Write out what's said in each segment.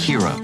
hero.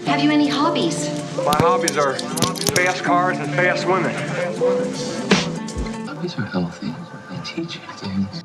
Have you any hobbies? My hobbies are fast cars and fast women. Hobbies are healthy. They teach you things.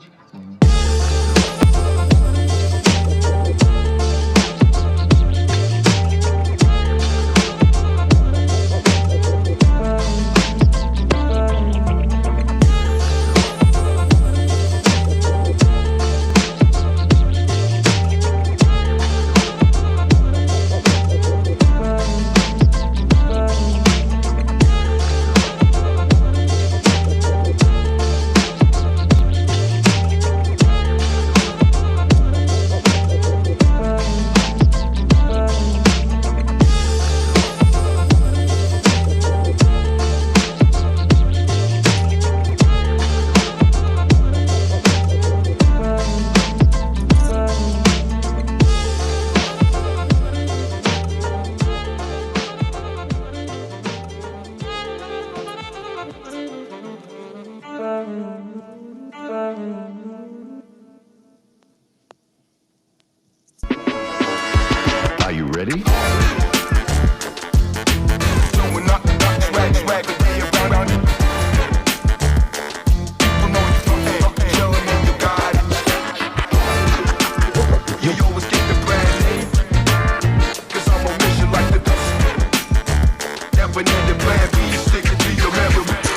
Are you ready?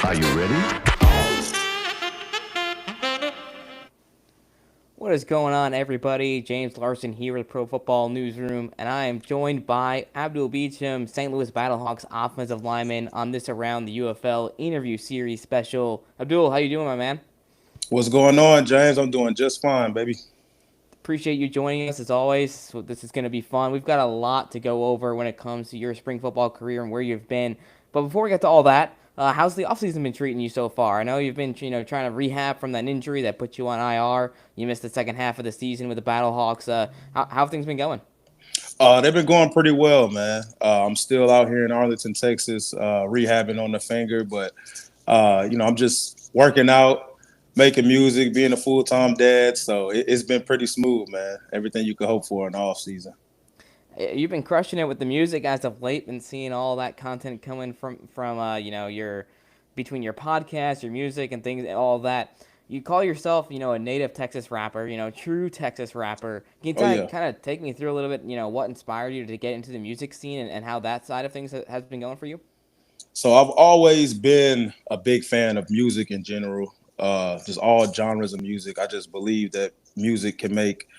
Are you ready? What is going on, everybody? James Larson here with Pro Football Newsroom, and I am joined by Abdul Beecham, St. Louis Battlehawks offensive lineman, on this Around the UFL interview series special. Abdul, how you doing, my man? What's going on, James? I'm doing just fine, baby. Appreciate you joining us as always. So this is going to be fun. We've got a lot to go over when it comes to your spring football career and where you've been. But before we get to all that, how's the offseason been treating you so far? I know you've been, trying to rehab from that injury that put you on IR. You missed the second half of the season with the Battlehawks. How have things been going? They've been going pretty well, man. I'm still out here in Arlington, Texas, rehabbing on the finger, but I'm just working out, making music, being a full-time dad. So it's been pretty smooth, man. Everything you could hope for in the off season. You've been crushing it with the music as of late. Been seeing all that content coming from your between your podcast, your music, and things, all that. You call yourself, a native Texas rapper, true Texas rapper. Can you kind of take me through a little bit, what inspired you to get into the music scene and how that side of things has been going for you? So I've always been a big fan of music in general, just all genres of music. I just believe that music can make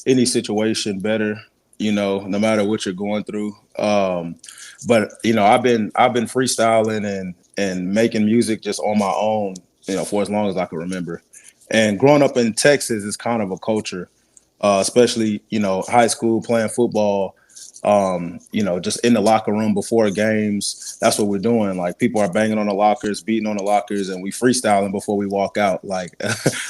any situation better, no matter what you're going through. But I've been freestyling and making music just on my own, for as long as I can remember. And growing up in Texas is kind of a culture, especially, high school playing football, just in the locker room before games. That's what we're doing. Like, people are banging on the lockers, beating on the lockers, and we freestyling before we walk out. Like,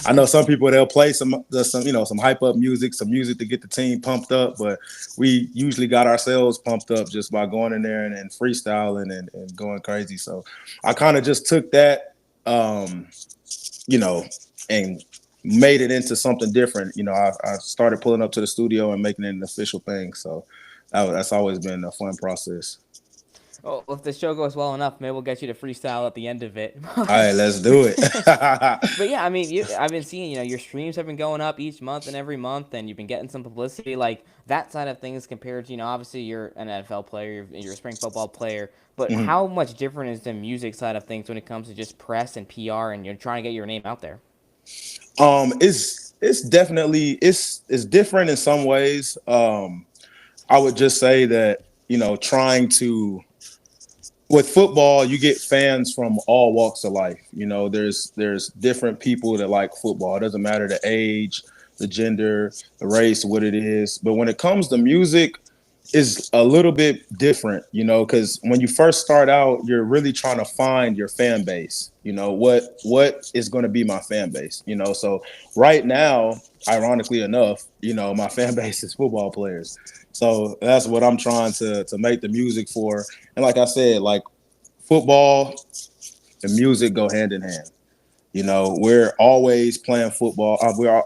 I know some people, they'll play some hype up music, some music to get the team pumped up, but we usually got ourselves pumped up just by going in there and freestyling and going crazy. So I kind of just took that, and made it into something different. I started pulling up to the studio and making it an official thing. So that's always been a fun process. Well, if the show goes well enough, maybe we'll get you to freestyle at the end of it. All right, let's do it. But yeah, I mean, I've been seeing, your streams have been going up each month and every month, and you've been getting some publicity, like that side of things compared to, obviously you're an NFL player, you're a spring football player, but Mhm. how much different is the music side of things when it comes to just press and PR and you're trying to get your name out there? It's definitely it's different in some ways. I would just say that, trying to with football, you get fans from all walks of life. There's different people that like football. It doesn't matter the age, the gender, the race, what it is. But when it comes to music, is a little bit different, because when you first start out, you're really trying to find your fan base. What is going to be my fan base. So right now, ironically enough, my fan base is football players. So that's what I'm trying to make the music for. And like I said, like football and music go hand in hand. We're always playing football.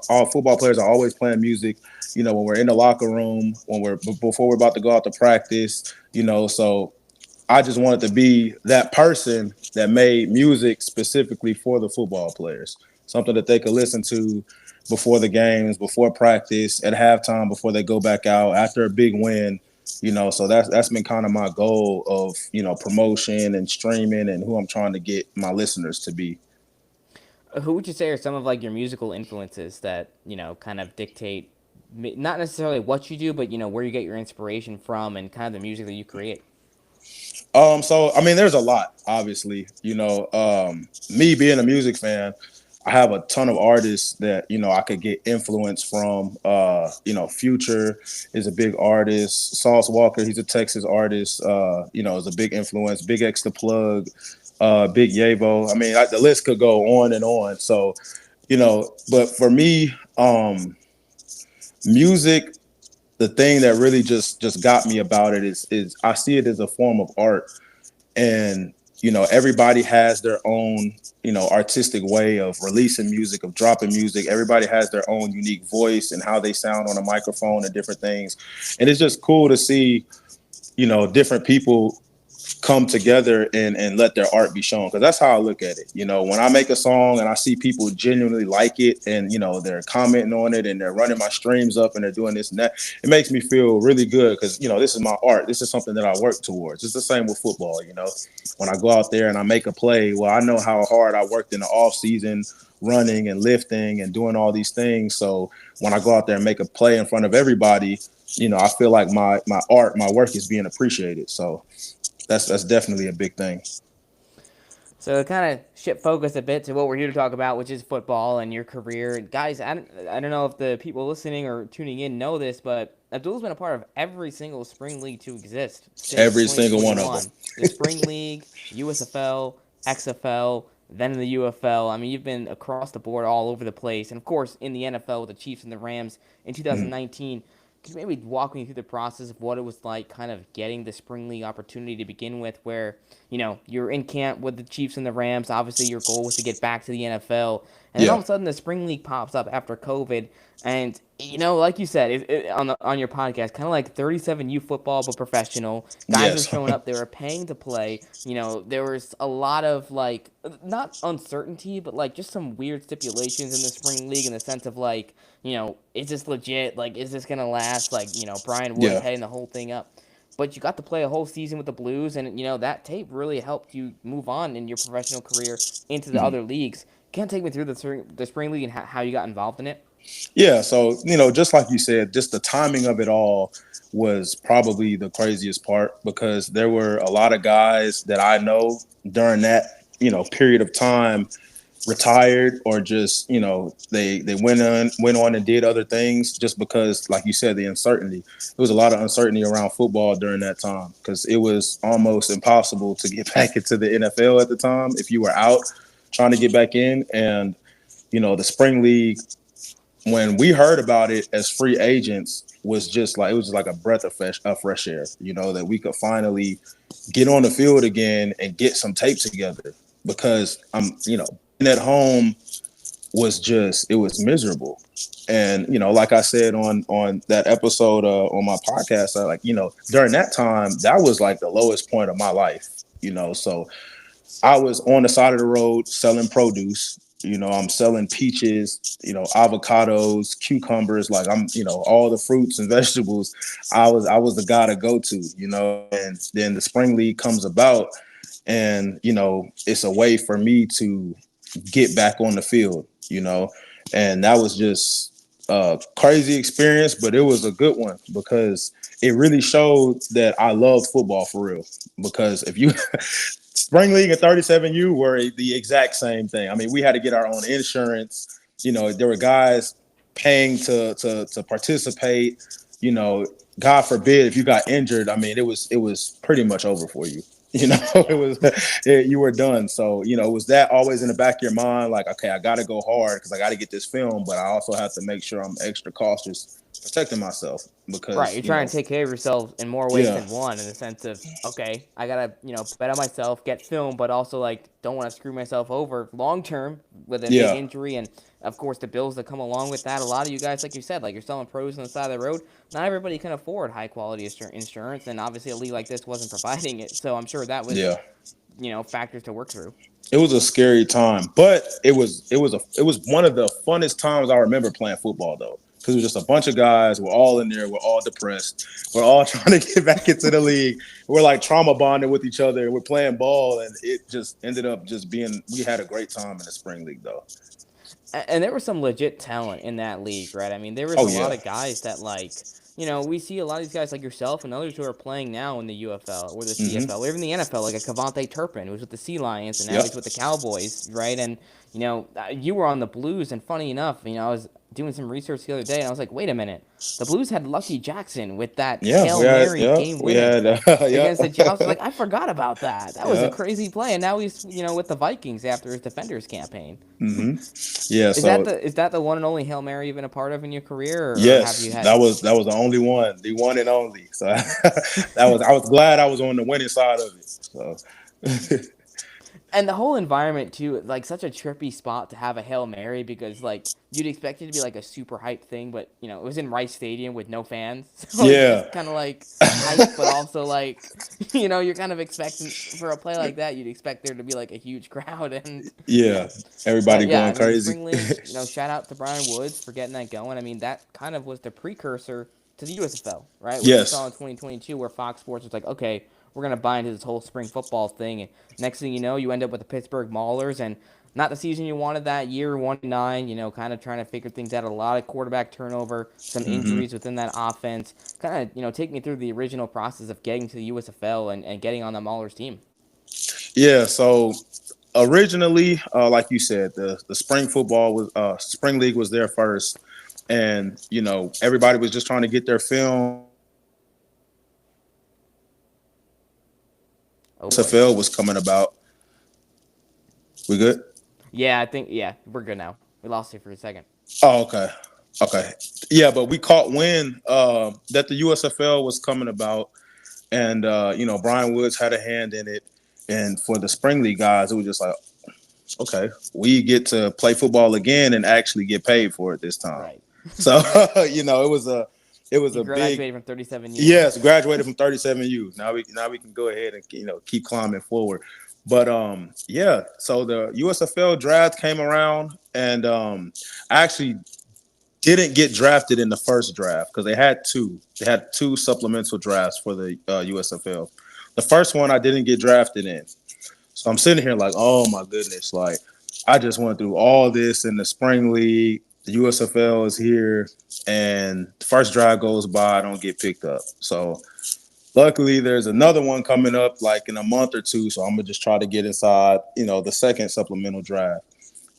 All football players are always playing music. When we're in the locker room, before we're about to go out to practice. So I just wanted to be that person that made music specifically for the football players, something that they could listen to before the games, before practice, at halftime, before they go back out after a big win. So that's been kind of my goal of promotion and streaming and who I'm trying to get my listeners to be. Who would you say are some of like your musical influences that kind of dictate not necessarily what you do, but where you get your inspiration from and kind of the music that you create? So I mean, there's a lot, obviously. Me being a music fan, I have a ton of artists that I could get influence from. Future is a big artist. Sauce Walker, he's a Texas artist. Is a big influence. Big X the Plug, Big Yavo. I mean, the list could go on and on. So, but for me, music, the thing that really just got me about it is I see it as a form of art. And everybody has their own artistic way of releasing music, of dropping music. Everybody has their own unique voice and how they sound on a microphone and different things. And it's just cool to see different people come together and let their art be shown, because that's how I look at it. When I make a song and I see people genuinely like it and they're commenting on it and they're running my streams up and they're doing this and that, it makes me feel really good, because this is my art. This is something that I work towards. It's the same with football. When I go out there and I make a play, well, I know how hard I worked in the off season running and lifting and doing all these things. So when I go out there and make a play in front of everybody, I feel like my art, my work is being appreciated. So that's definitely a big thing. So kind of shift focus a bit to what we're here to talk about, which is football and your career. Guys, I don't know if the people listening or tuning in know this, but Abdul's been a part of every single spring league to exist since Every single one of 2021. them. The spring league, USFL, XFL, then in the UFL. I mean, you've been across the board all over the place. And of course, in the NFL with the Chiefs and the Rams in 2019. Could you maybe walk me through the process of what it was like kind of getting the spring league opportunity to begin with, where, you're in camp with the Chiefs and the Rams. Obviously, your goal was to get back to the NFL. And then all of a sudden, the spring league pops up after COVID. And, like you said, on your podcast, kind of like 37U football, but professional. Guys were Yes. showing up. They were paying to play. There was a lot of, like, not uncertainty, but, like, just some weird stipulations in the spring league in the sense of, like, is this legit? Like, is this going to last? Like, Brian Wood Yeah. heading the whole thing up. But you got to play a whole season with the Blues, and, that tape really helped you move on in your professional career into the other leagues. Can you take me through the spring league and how you got involved in it? Yeah. So, just like you said, just the timing of it all was probably the craziest part, because there were a lot of guys that I know during that, period of time retired, or just they went on and did other things, just because, like you said, the uncertainty. There was a lot of uncertainty around football during that time, because it was almost impossible to get back into the NFL at the time if you were out trying to get back in. And the spring league, when we heard about it as free agents, was just like, it was just like a breath of fresh air, that we could finally get on the field again and get some tape together, because I'm being at home it was miserable. And, like I said on that episode on my podcast, during that time, that was like the lowest point of my life, so I was on the side of the road selling produce. I'm selling peaches, avocados, cucumbers, like all the fruits and vegetables. I was the guy to go to, and then the spring league comes about, and it's a way for me to get back on the field, and that was just a crazy experience, but it was a good one because it really showed that I love football for real. Because if you spring league and 37U were the exact same thing. I mean, we had to get our own insurance. There were guys paying to participate. God forbid if you got injured. I mean, it was pretty much over for you. You were done. So, it was that always in the back of your mind, like, okay, I got to go hard because I got to get this film, but I also have to make sure I'm extra cautious protecting myself because right, you're trying to take care of yourself in more ways Yeah. than one, in the sense of, okay, I gotta bet on myself, get film, but also like don't want to screw myself over long term with a Yeah. big injury, and of course the bills that come along with that. A lot of you guys, like you said, like you're selling pros on the side of the road. Not everybody can afford high quality insurance, and obviously a league like this wasn't providing it. So I'm sure that was Yeah. Factors to work through. It was a scary time, but it was one of the funnest times I remember playing football though, because it was just a bunch of guys. We're all in there. We're all depressed. We're all trying to get back into the league. We're like trauma bonding with each other. We're playing ball, and it just ended up just being. We had a great time in the spring league though. And there was some legit talent in that league, right? I mean, there was Oh a lot yeah. of guys that, like, we see a lot of these guys like yourself and others who are playing now in the UFL or the CFL or even the NFL, like a Cavante Turpin, who was with the Sea Lions and now Yep. he's with the Cowboys, right? And, you were on the Blues, and funny enough, I was doing some research the other day, and I was like, wait a minute. The Blues had Lucky Jackson with that Hail Mary game winning against the Jets. I was like, I forgot about that. That was a crazy play, and now he's, with the Vikings after his Defenders campaign. Yeah. Is that the one and only Hail Mary you've been a part of in your career, or Yes, have you had? that was the only one, the one and only. So I was glad I was on the winning side of it. So And the whole environment too, like such a trippy spot to have a Hail Mary, because like you'd expect it to be like a super hype thing, but it was in Rice Stadium with no fans, so it's yeah, just kind of like hype, but also like you're kind of expecting for a play like that, you'd expect there to be like a huge crowd and yeah, everybody going crazy. Spring League, shout out to Brian Woods for getting that going. I mean, that kind of was the precursor to the USFL, right? Which we Yes. saw in 2022, where Fox Sports was like, okay, we're gonna buy into this whole spring football thing. And next thing you know, you end up with the Pittsburgh Maulers, and not the season you wanted that year, 1-9. Kind of trying to figure things out. A lot of quarterback turnover, some injuries within that offense. Kind of take me through the original process of getting to the USFL and getting on the Maulers team. Yeah. So originally, like you said, the spring football was spring league was there first, and everybody was just trying to get their film. USFL was coming about. We good? Yeah, I think we're good now. We lost you for a second. Oh, okay. Okay. Yeah, but we caught wind that the USFL was coming about, and Brian Woods had a hand in it. And for the spring league guys, it was just like, okay, we get to play football again and actually get paid for it this time. Right. So it was a graduated big from 37 years. Yes, graduated from 37U. Now we can go ahead and keep climbing forward. But so the USFL draft came around, and I actually didn't get drafted in the first draft because they had two supplemental drafts for the USFL. The first one I didn't get drafted in. So I'm sitting here like, oh my goodness, like I just went through all this in the spring league. The USFL is here, and the first drive goes by, I don't get picked up. So luckily there's another one coming up like in a month or two. So I'm gonna just try to get inside, the second supplemental draft.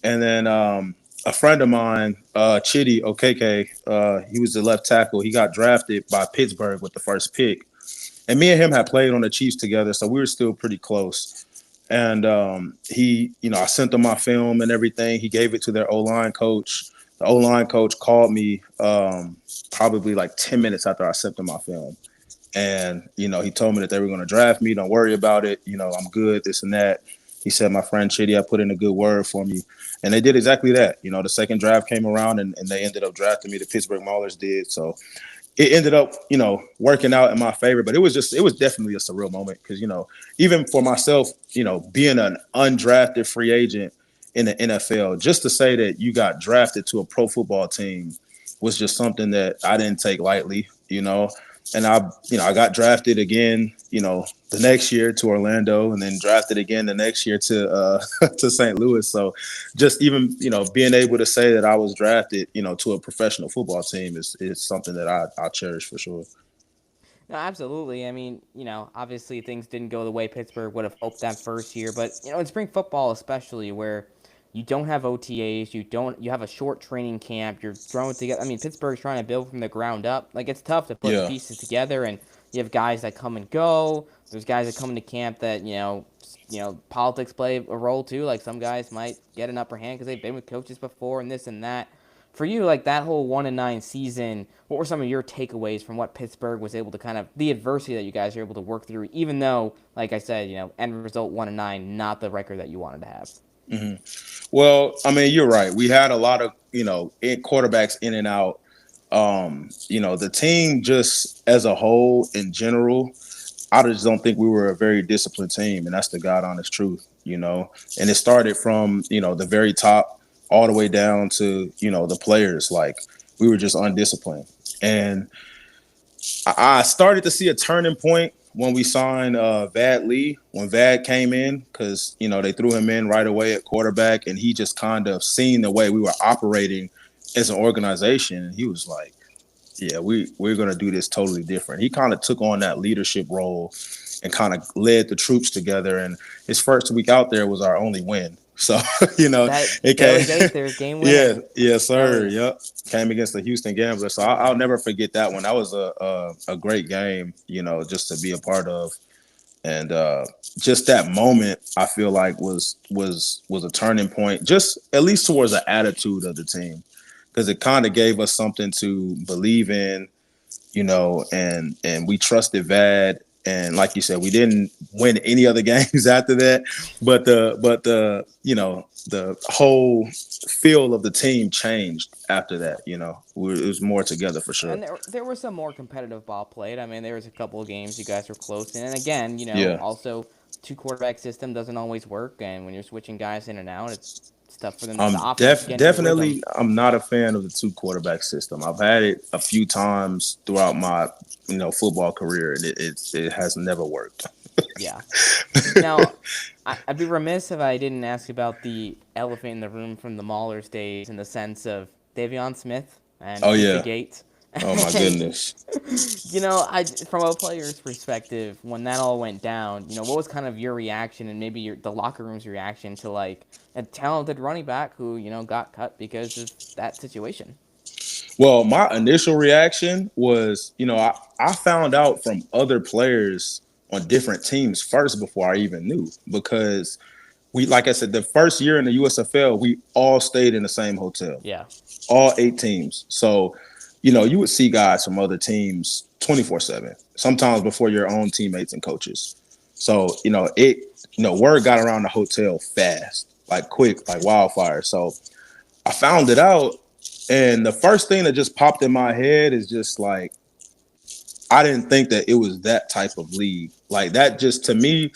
And then a friend of mine, Chidi Okeke, he was the left tackle. He got drafted by Pittsburgh with the first pick. And me and him had played on the Chiefs together, so we were still pretty close. And he, I sent him my film and everything. He gave it to their O-line coach. The O-line coach called me probably like 10 minutes after I sent him my film. And, he told me that they were going to draft me. Don't worry about it. I'm good, this and that. He said, my friend Chitty, I put in a good word for me. And they did exactly that. You know, the second draft came around and they ended up drafting me. The Pittsburgh Maulers did. So it ended up, you know, working out in my favor. But it was definitely a surreal moment because, you know, even for myself, you know, being an undrafted free agent in the NFL, just to say that you got drafted to a pro football team was just something that I didn't take lightly, you know. And I got drafted again, you know, the next year to Orlando, and then drafted again the next year to to St. Louis. So just even, you know, being able to say that I was drafted, you know, to a professional football team is something that I cherish for sure. No, absolutely. I mean, you know, obviously things didn't go the way Pittsburgh would have hoped that first year, but you know, in spring football especially, where you don't have OTAs, you have a short training camp, you're throwing together. I mean, Pittsburgh's trying to build from the ground up. Like it's tough to put the Yeah. pieces together, and you have guys that come and go. There's guys that come into camp that politics play a role too. Like some guys might get an upper hand because they've been with coaches before and this and that. For you, like that whole 1-9 season, what were some of your takeaways from what Pittsburgh was able to kind of the adversity that you guys were able to work through, even though, like I said, you know, end result 1-9, not the record that you wanted to have. Mm-hmm. Well, I mean, you're right. We had a lot of, you know, quarterbacks in and out. You know, the team just as a whole in general, I just don't think we were a very disciplined team, and that's the God honest truth, you know. And it started from, you know, the very top all the way down to, you know, the players. Like we were just undisciplined. And I started to see a turning point when we signed Vad Lee, when Vad came in, because, you know, they threw him in right away at quarterback, and he just kind of seen the way we were operating as an organization. And he was like, yeah, we're going to do this totally different. He kind of took on that leadership role and kind of led the troops together. And his first week out there was our only win. So, you know, it came. Their game winner. Yes, sir. Yep. Came against the Houston Gamblers. So I'll never forget that one. That was a great game, you know, just to be a part of. And just that moment, I feel like was a turning point, just at least towards the attitude of the team, because it kind of gave us something to believe in, you know, and we trusted Vad. And like you said, we didn't win any other games after that, but the you know, the whole feel of the team changed after that. You know, it was more together for sure. And there was some more competitive ball played. I mean, there was a couple of games you guys were close in. And again, you know, Yeah. also two quarterback system doesn't always work. And when you're switching guys in and out, it's tough for them to stop. Definitely, I'm not a fan of the two quarterback system. I've had it a few times throughout my, you know, football career, and it has never worked. Yeah. Now, I'd be remiss if I didn't ask about the elephant in the room from the Maulers days, in the sense of Davion Smith and Oh yeah. Gate. Oh my goodness. You know, from a player's perspective, when that all went down, you know, what was kind of your reaction, and maybe the locker room's reaction to like a talented running back who, you know, got cut because of that situation? Well, my initial reaction was, you know, I found out from other players on different teams first before I even knew, because like I said, the first year in the USFL, we all stayed in the same hotel. Yeah. All 8 teams. So, you know, you would see guys from other teams 24/7, sometimes before your own teammates and coaches. So, you know, word got around the hotel fast, like quick, like wildfire. So I found it out. And the first thing that just popped in my head is just like, I didn't think that it was that type of league. Like that, just to me,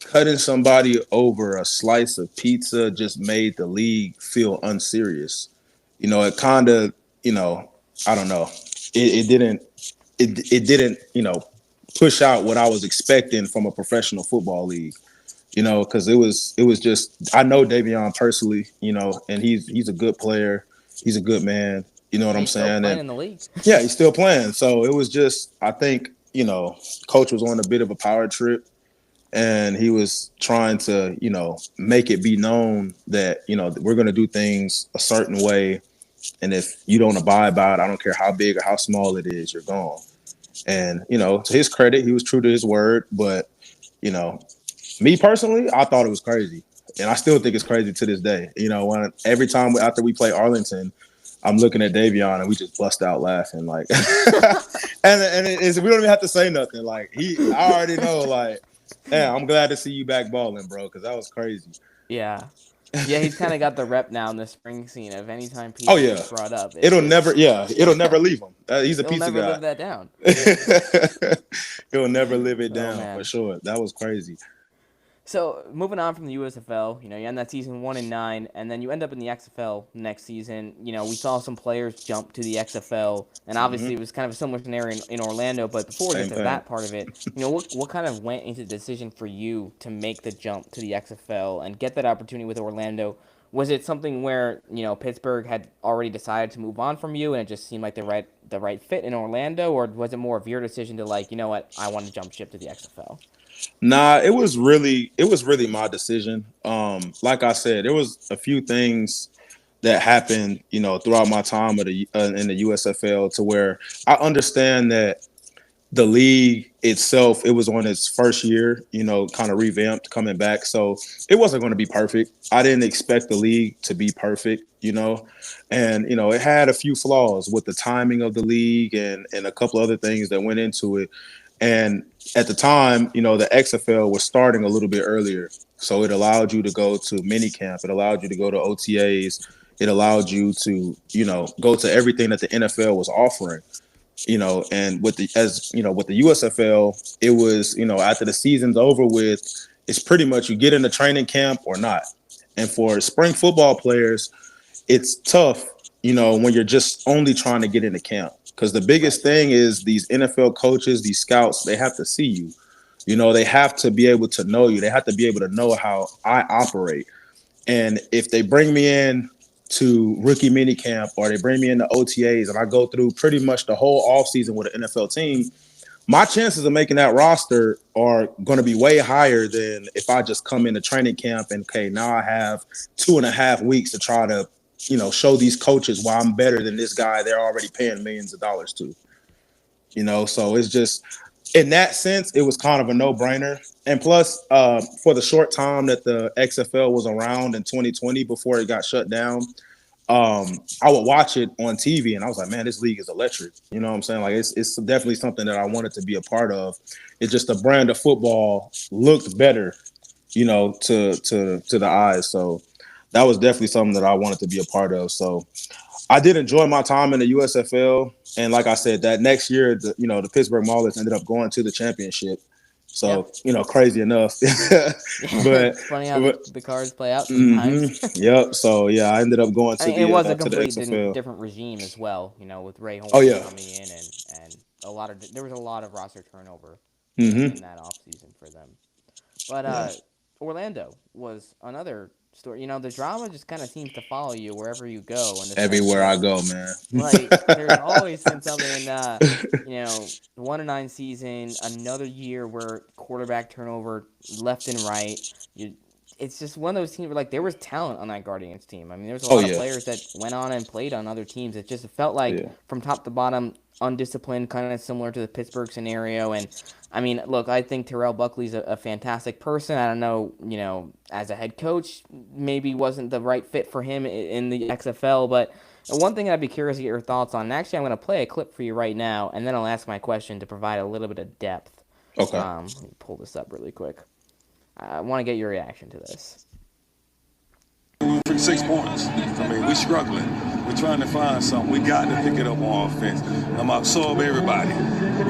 cutting somebody over a slice of pizza just made the league feel unserious. You know, it kind of, you know, I don't know. It didn't, you know, push out what I was expecting from a professional football league. You know, because it was just, I know Davion personally, you know, and he's a good player. He's a good man. You know what I'm saying? Still playing in the league. Yeah, he's still playing. So it was just, I think, you know, coach was on a bit of a power trip, and he was trying to, you know, make it be known that, you know, we're going to do things a certain way. And if you don't abide by it, I don't care how big or how small it is, you're gone. And, you know, to his credit, he was true to his word. But, you know, me personally, I thought it was crazy. And I still think it's crazy to this day. You know, every time after we play Arlington, I'm looking at Davion and we just bust out laughing. Like, and we don't even have to say nothing. Like, I already know, like, Yeah, I'm glad to see you back balling, bro, because that was crazy. Yeah. Yeah, he's kind of got the rep now in the spring scene of anytime Oh pizza yeah, gets brought up. it'll never leave him. He's a He'll pizza never guy. live that down. He'll never live it Oh, down for man. sure. That was crazy. So moving on from the USFL, you end that season 1-9, and then you end up in the XFL next season. We saw some players jump to the XFL, and obviously it was kind of a similar scenario in Orlando. But before we get Same to thing. that part of it, what kind of went into the decision for you to make the jump to the XFL and get that opportunity with Orlando? Was it something where Pittsburgh had already decided to move on from you, and it just seemed like the right fit in Orlando, or was it more of your decision to like, what, I want to jump ship to the XFL? Nah, it was really my decision. Like I said, there was a few things that happened, throughout my time in the USFL to where I understand that the league itself, it was on its first year, kind of revamped coming back. So it wasn't going to be perfect. I didn't expect the league to be perfect, and, it had a few flaws with the timing of the league and a couple other things that went into it. And at the time, the XFL was starting a little bit earlier. So it allowed you to go to mini camp. It allowed you to go to OTAs. It allowed you to, go to everything that the NFL was offering. And with the USFL, it was, after the season's over with, it's pretty much you get into training camp or not. And for spring football players, it's tough, when you're just only trying to get into camp. Because the biggest thing is these NFL coaches, these scouts, they have to see you. They have to be able to know you. They have to be able to know how I operate. And if they bring me in to rookie mini camp or they bring me into OTAs and I go through pretty much the whole offseason with an NFL team, my chances of making that roster are going to be way higher than if I just come into training camp and, okay, now I have 2.5 weeks to try to, show these coaches why I'm better than this guy they're already paying millions of dollars to. So it's just, in that sense, it was kind of a no-brainer. And plus, for the short time that the XFL was around in 2020 before it got shut down, I would watch it on TV and I was like, man, this league is electric. You know what I'm saying? Like it's definitely something that I wanted to be a part of. It's just the brand of football looked better, to the eyes. So that was definitely something that I wanted to be a part of. So I did enjoy my time in the USFL. And like I said, that next year, the Pittsburgh Maulers ended up going to the championship. So, crazy enough. but, It's funny how but the cards play out sometimes. yep. So yeah, I ended up going I to mean, it was a the complete XFL. different regime as well, with Ray Oh Horn yeah. coming in and there was a lot of roster turnover in Hmm. that offseason for them. But Yeah. Orlando was another story. The drama just kind of seems to follow you wherever you go in the sense Everywhere I of go, man. like there's always been something in the 1-9 season, another year where quarterback turnover left and right. You, it's just one of those teams where like there was talent on that Guardians team. I mean, there was a Oh lot of yeah. players that went on and played on other teams. It just felt like Yeah. from top to bottom, undisciplined, kind of similar to the Pittsburgh scenario. And I mean, look, I think Terrell Buckley's a fantastic person. I don't know, as a head coach, maybe wasn't the right fit for him in the XFL, but one thing I'd be curious to get your thoughts on, and actually I'm going to play a clip for you right now, and then I'll ask my question to provide a little bit of depth. Okay. Let me pull this up really quick. I want to get your reaction to this. 6 points. I mean, we struggling. We're trying to find something. We got to pick it up on offense. I'm absorb everybody.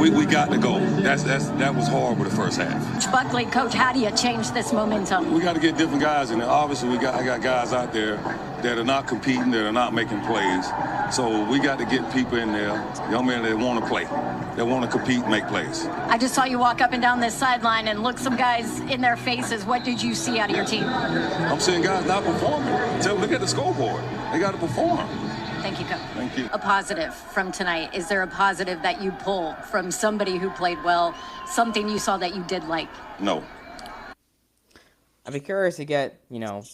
We got to go. That was horrible the first half. Buckley, coach, how do you change this momentum? We got to get different guys in there. Obviously, I got guys out there that are not competing, that are not making plays. So we got to get people in there, young men that want to play, that want to compete and make plays. I just saw you walk up and down this sideline and look some guys in their faces. What did you see out of your team? I'm seeing guys not performing. Tell them, look at the scoreboard. They got to perform. Thank you, Coach. Thank you. A positive from tonight. Is there a positive that you pull from somebody who played well, something you saw that you did like? No. I'd be curious to get,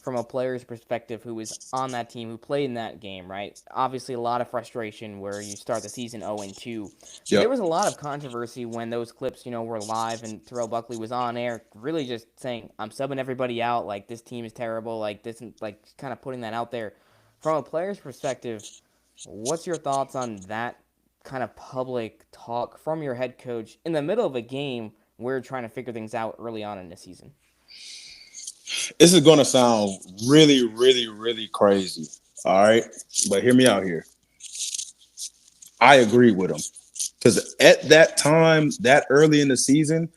from a player's perspective who was on that team, who played in that game, right? Obviously, a lot of frustration where you start the season 0-2. Yep. There was a lot of controversy when those clips, were live and Terrell Buckley was on air, really just saying, I'm subbing everybody out, like, this team is terrible, like, this, like, kind of putting that out there. From a player's perspective, what's your thoughts on that kind of public talk from your head coach in the middle of a game we're trying to figure things out early on in the season? This is gonna sound really, really, really crazy. All right, but hear me out here. I agree with him because at that time, that early in the season,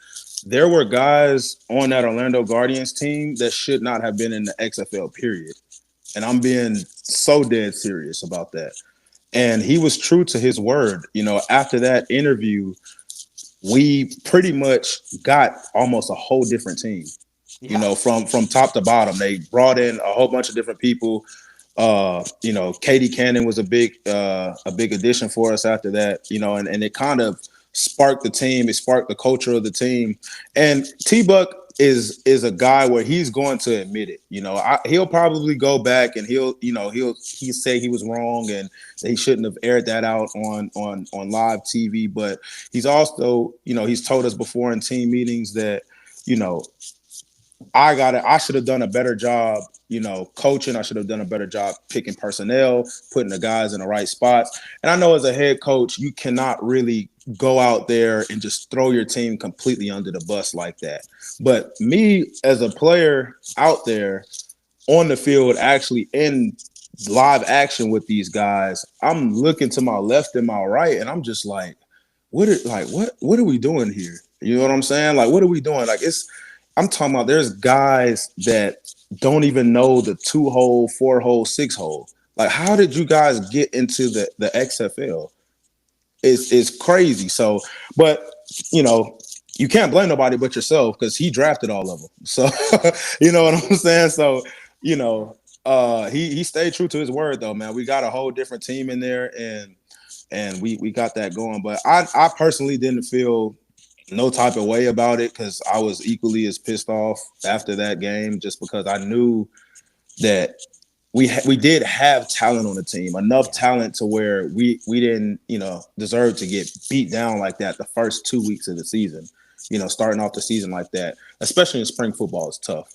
there were guys on that Orlando Guardians team that should not have been in the XFL. Period. And I'm being so dead serious about that. And he was true to his word. After that interview, we pretty much got almost a whole different team. Yeah. From top to bottom. They brought in a whole bunch of different people. Katie Cannon was a big addition for us after that, and it kind of sparked the team. It sparked the culture of the team. And T-Buck is a guy where he's going to admit it. He'll probably go back and he'll say he was wrong and that he shouldn't have aired that out on live TV. But he's also, he's told us before in team meetings that, I should have done a better job, coaching. I should have done a better job picking personnel, putting the guys in the right spots. And I know as a head coach, you cannot really go out there and just throw your team completely under the bus like that. But me as a player out there on the field, actually in live action with these guys, I'm looking to my left and my right, and I'm just like, what are we doing here? You know what I'm saying? Like, what are we doing? I'm talking about there's guys that don't even know the 2-hole, 4-hole, 6-hole. Like, how did you guys get into the XFL? It's crazy. So, but, you can't blame nobody but yourself because he drafted all of them. So, you know what I'm saying? So, he stayed true to his word, though, man. We got a whole different team in there, and we got that going. But I personally didn't feel no type of way about it because I was equally as pissed off after that game just because I knew that we did have talent on the team, enough talent to where we didn't, deserve to get beat down like that the first 2 weeks of the season. Starting off the season like that, especially in spring football, is tough.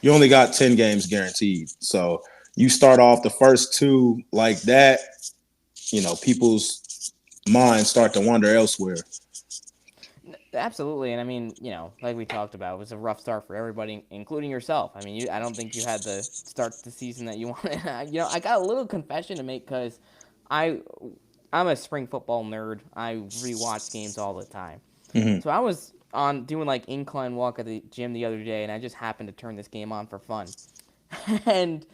You only got 10 games guaranteed. So you start off the first 2 like that, people's minds start to wander elsewhere. Absolutely, and I mean, like we talked about, it was a rough start for everybody, including yourself. I mean, I don't think you had the start to the season that you wanted. I got a little confession to make because I'm a spring football nerd. I rewatch games all the time. Mm-hmm. So I was on doing like incline walk at the gym the other day, and I just happened to turn this game on for fun. And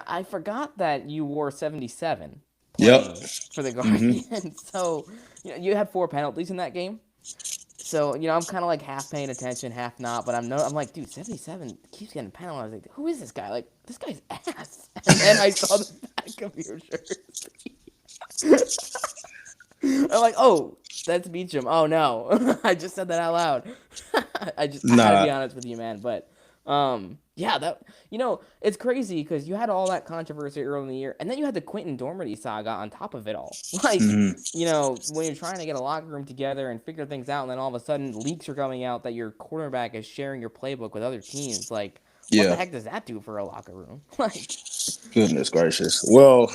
I forgot that you wore 77 playing for the Guardians. Mm-hmm. So you had 4 penalties in that game. So, I'm kind of like half paying attention, half not, but I'm like, dude, 77 keeps getting penalized. I was like, who is this guy? Like, this guy's ass. And then I saw the back of your jersey. I'm like, oh, that's Beecham. Oh, no. I just said that out loud. I gotta be honest with you, man. But, yeah, that, it's crazy because you had all that controversy early in the year, and then you had the Quentin Dormady saga on top of it all. Like, when you're trying to get a locker room together and figure things out, and then all of a sudden leaks are coming out that your quarterback is sharing your playbook with other teams. Like, what the heck does that do for a locker room? Like, goodness gracious. Well,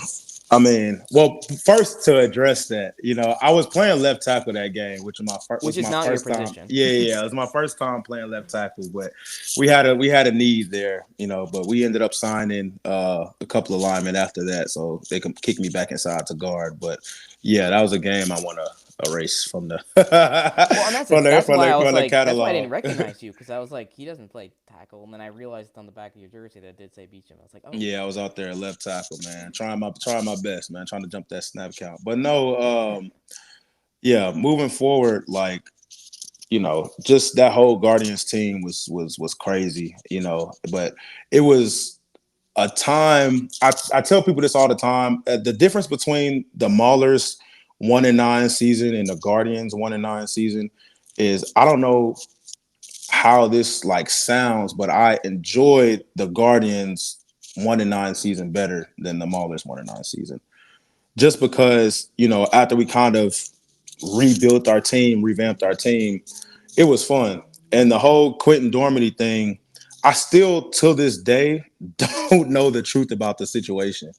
first to address that, I was playing left tackle that game, which is my first time. Position. Yeah, it was my first time playing left tackle, but we had a need there, but we ended up signing a couple of linemen after that, so they can kick me back inside to guard. But yeah, that was a game I want to erase from the that's why I was like, that's why I didn't recognize you, because I was like, he doesn't play tackle, and then I realized on the back of your jersey that it did say Beecham. I was like, oh yeah, I was out there at left tackle, man, trying my best, man, trying to jump that snap count. But no, yeah, moving forward, like, just that whole Guardians team was crazy, but it was a time. I tell people this all the time. The difference between the Maulers 1-9 season and the Guardians 1-9 season is, I don't know how this like sounds, but I enjoyed the Guardians 1-9 season better than the Maulers 1-9 season, just because after we kind of rebuilt our team, revamped our team, it was fun. And the whole Quentin Dormady thing, I still to this day don't know the truth about the situation.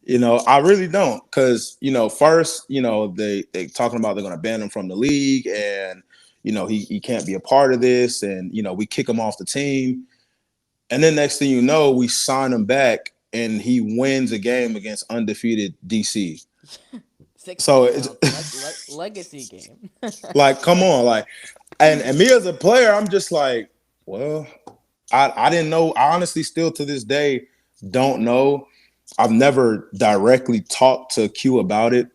I really don't, because first, they talking about they're going to ban him from the league, and he can't be a part of this, and we kick him off the team. And then next thing you know, we sign him back, and he wins a game against undefeated DC. 6 So it's legacy game. like, come on, like, and me as a player, I'm just like, well, I didn't know. I honestly still to this day don't know. I've never directly talked to Q about it.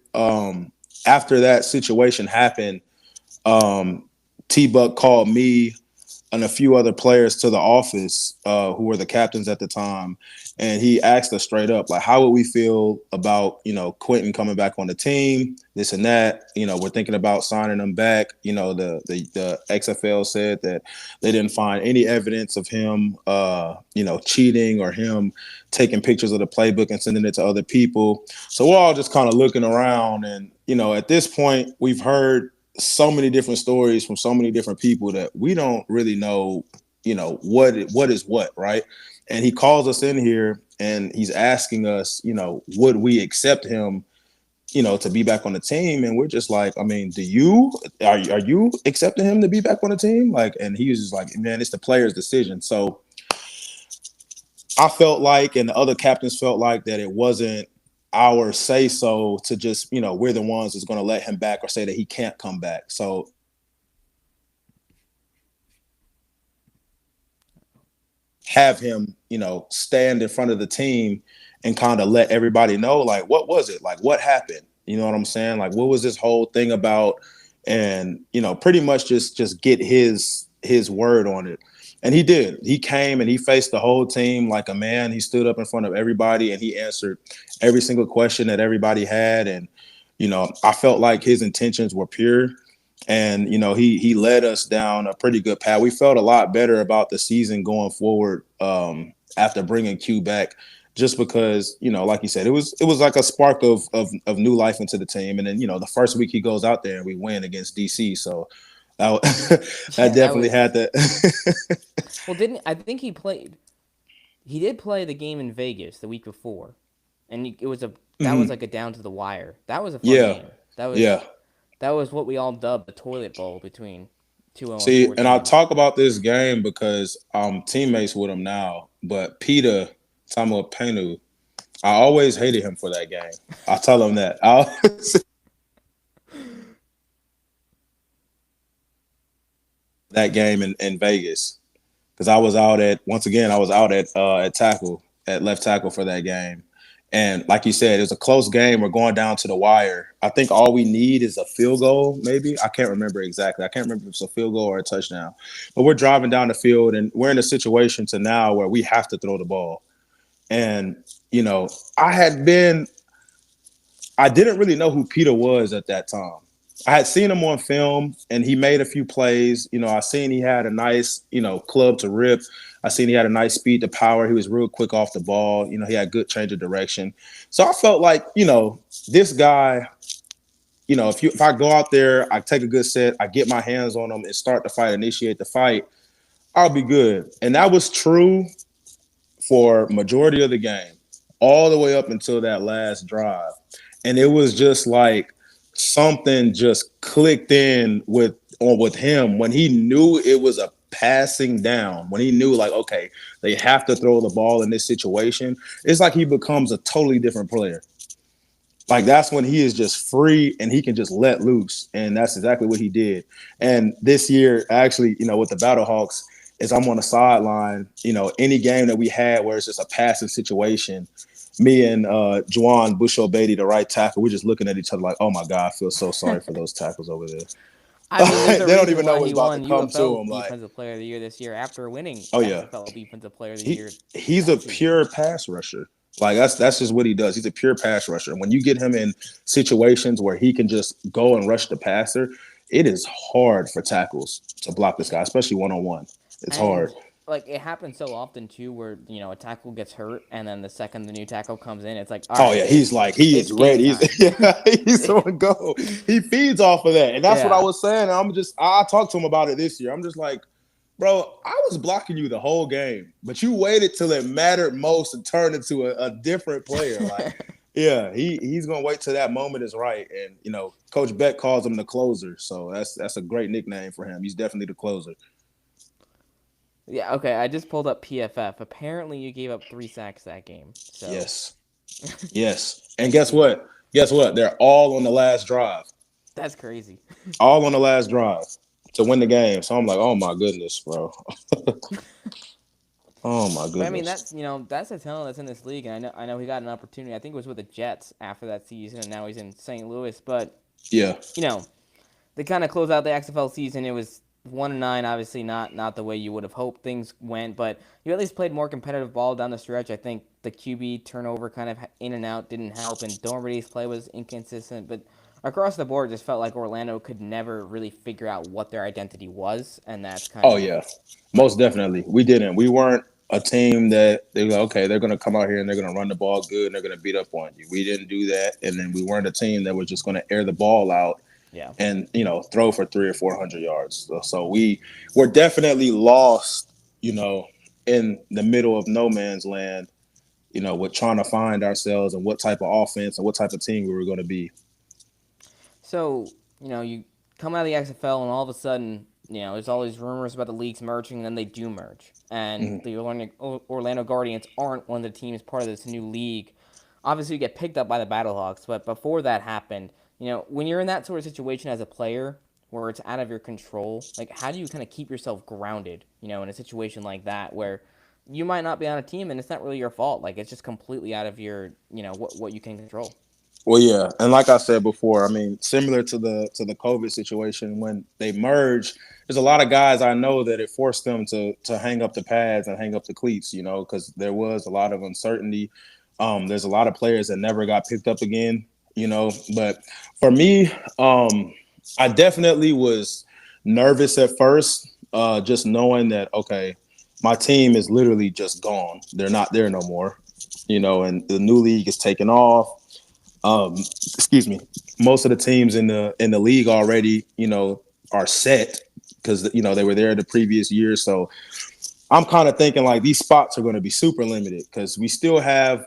After that situation happened, T-Buck called me and a few other players to the office who were the captains at the time. And he asked us straight up, like, how would we feel about, Quentin coming back on the team, this and that. We're thinking about signing him back. The XFL said that they didn't find any evidence of him, cheating or him taking pictures of the playbook and sending it to other people. So we're all just kind of looking around. And, at this point, we've heard so many different stories from so many different people that we don't really know, what is what, right? And he calls us in here and he's asking us, would we accept him, to be back on the team? And we're just like, I mean, are you accepting him to be back on the team? Like, and he was just like, man, it's the player's decision. So I felt like, and the other captains felt like, that it wasn't our say so to just, we're the ones that's going to let him back or say that he can't come back. So have him, stand in front of the team and kind of let everybody know, like, what was it? Like, what happened? You know what I'm saying? Like, what was this whole thing about? And, pretty much just get his word on it. And he did. He came and he faced the whole team like a man. He stood up in front of everybody and he answered every single question that everybody had. And, I felt like his intentions were pure. And, he led us down a pretty good path. We felt a lot better about the season going forward after bringing Q back, just because, like you said, it was like a spark of new life into the team. And then, the first week he goes out there and we win against DC. So that definitely had that. Well, I think he did play the game in Vegas the week before, and that was like a down to the wire. That was a fun game. That was what we all dubbed the toilet bowl between 2-0 and 14. See, and I'll talk about this game because I'm teammates with him now. But Peter Tamopenu, I always hated him for that game. I'll tell him that. That game in Vegas, because I was out at tackle, at left tackle for that game. And like you said, it was a close game. We're going down to the wire. I think all we need is a field goal, maybe. I can't remember exactly. I can't remember if it's a field goal or a touchdown. But we're driving down the field, and we're in a situation to now where we have to throw the ball. And, I didn't really know who Peter was at that time. I had seen him on film, and he made a few plays. I seen he had a nice, club to rip. I seen he had a nice speed to power. He was real quick off the ball. He had good change of direction. So I felt like, this guy, if I go out there, I take a good set, I get my hands on him and start the fight, initiate the fight, I'll be good. And that was true for majority of the game, all the way up until that last drive. And it was just like something just clicked in with him when he knew it was a passing down, when he knew, like, okay, they have to throw the ball in this situation. It's like he becomes a totally different player. Like, that's when he is just free and he can just let loose. And that's exactly what he did. And this year, actually, with the Battlehawks, is I'm on the sideline, any game that we had where it's just a passing situation, me and Juwan Busho-Beatty, the right tackle, we're just looking at each other like, oh my God, I feel so sorry for those tackles over there. I mean, they don't even know what's about to come to him. Defensive Player of the Year this year after winning. UFL Defensive Player of the Year. He's a pure pass rusher. Like, that's just what he does. He's a pure pass rusher. And when you get him in situations where he can just go and rush the passer, it is hard for tackles to block this guy, especially one-on-one. It's hard. Like, it happens so often too, where a tackle gets hurt, and then the second the new tackle comes in, it's like, all right, he is ready. He's on go. He feeds off of that, and that's what I was saying. I talked to him about it this year. I'm just like, bro, I was blocking you the whole game, but you waited till it mattered most and turned into a different player. Like, Yeah, he's gonna wait till that moment is right, and Coach Beck calls him the closer, so that's a great nickname for him. He's definitely the closer. Yeah, okay, I just pulled up PFF. Apparently, you gave up 3 sacks that game. So, Yes, yes, and thank guess you. what? Guess what? They're all on the last drive, That's crazy. all on the last drive to win the game. So I'm like, oh my goodness, bro. Oh my But I mean, goodness. that's a talent that's in this league, and I know he got an opportunity. I think it was with the Jets after that season, and now he's in St. Louis. But Yeah. you know, they kind of close out the XFL season. It was 1-9, obviously not the way you would have hoped things went, but you at least played more competitive ball down the stretch. I think the QB turnover kind of in and out didn't help, and Dormammu's play was inconsistent. But across the board, it just felt like Orlando could never really figure out what their identity was, and that's kind Oh of yeah, most definitely. We didn't. We weren't a team that they were like, okay, they're gonna come out here and they're gonna run the ball good and they're gonna beat up on you. We didn't do that, and then we weren't a team that was just gonna air the ball out yeah. and throw for 300 or 400 yards. So we were definitely lost, in the middle of no man's land. With trying to find ourselves and what type of offense and what type of team we were going to be. So, you come out of the XFL and all of a sudden, there's all these rumors about the leagues merging, and then they do merge. And Mm-hmm. the Orlando Guardians aren't one of the teams part of this new league. Obviously, you get picked up by the Battlehawks, but before that happened, when you're in that sort of situation as a player where it's out of your control, like how do you kind of keep yourself grounded, in a situation like that where you might not be on a team and it's not really your fault. Like it's just completely out of your, what you can control. Well, yeah, and like I said before, I mean, similar to the COVID situation when they merged, there's a lot of guys I know that it forced them to hang up the pads and hang up the cleats, because there was a lot of uncertainty. There's a lot of players that never got picked up again, But for me, I definitely was nervous at first, just knowing that okay, my team is literally just gone. They're not there no more, and the new league is taking off. Excuse me, most of the teams in the league already, are set because they were there the previous year. So I'm kind of thinking like these spots are going to be super limited because we still have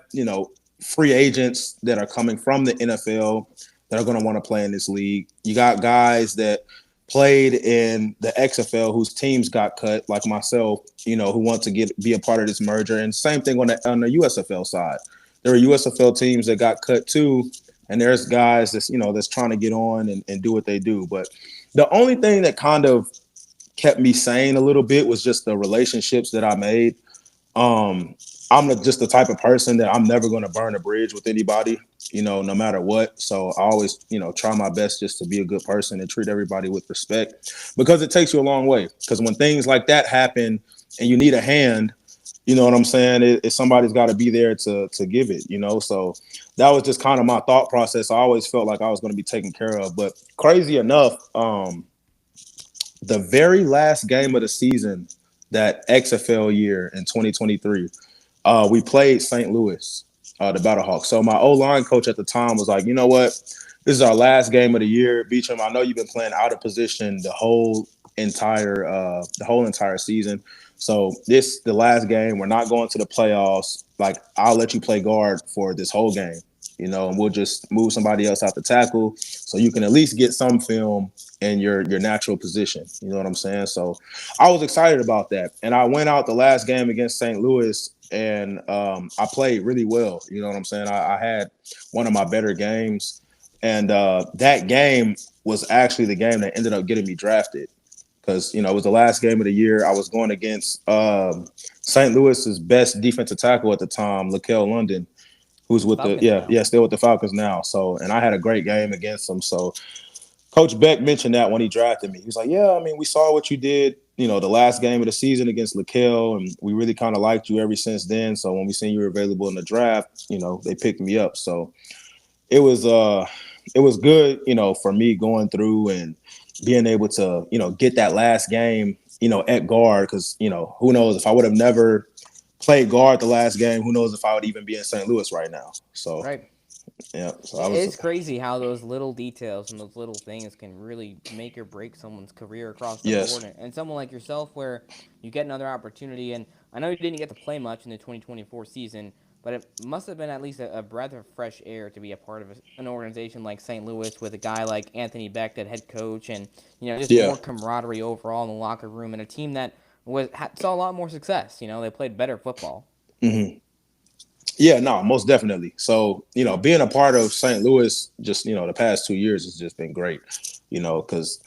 free agents that are coming from the NFL that are going to want to play in this league. You got guys that played in the XFL whose teams got cut, like myself, who want to be a part of this merger. And same thing on the USFL side. There are USFL teams that got cut too, and there's guys that's trying to get on and do what they do. But the only thing that kind of kept me sane a little bit was just the relationships that I made. I'm just the type of person that I'm never going to burn a bridge with anybody, no matter what. So I always, try my best just to be a good person and treat everybody with respect because it takes you a long way. Because when things like that happen and you need a hand, you know what I'm saying? Somebody's got to be there to give it, So that was just kind of my thought process. I always felt like I was going to be taken care of. But crazy enough, the very last game of the season, that XFL year in 2023, we played St. Louis, the Battlehawks. So my O-line coach at the time was like, you know what? This is our last game of the year. Beecham, I know you've been playing out of position the whole entire season. So this the last game. We're not going to the playoffs. Like I'll let you play guard for this whole game, and we'll just move somebody else out the tackle so you can at least get some film in your natural position. You know what I'm saying? So I was excited about that. And I went out the last game against St. Louis and I played really well. You know what I'm saying? I had one of my better games. And that game was actually the game that ended up getting me drafted because, it was the last game of the year. I was going against St. Louis's best defensive tackle at the time, Laquel London, who's with Falcons now. still with the Falcons now. So, and I had a great game against him. So Coach Beck mentioned that when he drafted me. He was like, yeah, I mean, we saw what you did, the last game of the season against Laquel, and we really kind of liked you ever since then. So when we seen you were available in the draft, they picked me up. So it was good, for me going through and being able to, get that last game, at guard because, who knows if I would have never played guard the last game, who knows if I would even be in St. Louis right now. So Right. yeah, so I was It's crazy how those little details and those little things can really make or break someone's career across the board. yes. And someone like yourself, where you get another opportunity, and I know you didn't get to play much in the 2024 season, but it must have been at least a breath of fresh air to be a part of an organization like St. Louis with a guy like Anthony Beck, that head coach, and just Yeah. more camaraderie overall in the locker room, and a team that saw a lot more success. They played better football. Mm-hmm. Yeah, no, most definitely. So, being a part of St. Louis just, the past 2 years has just been great, because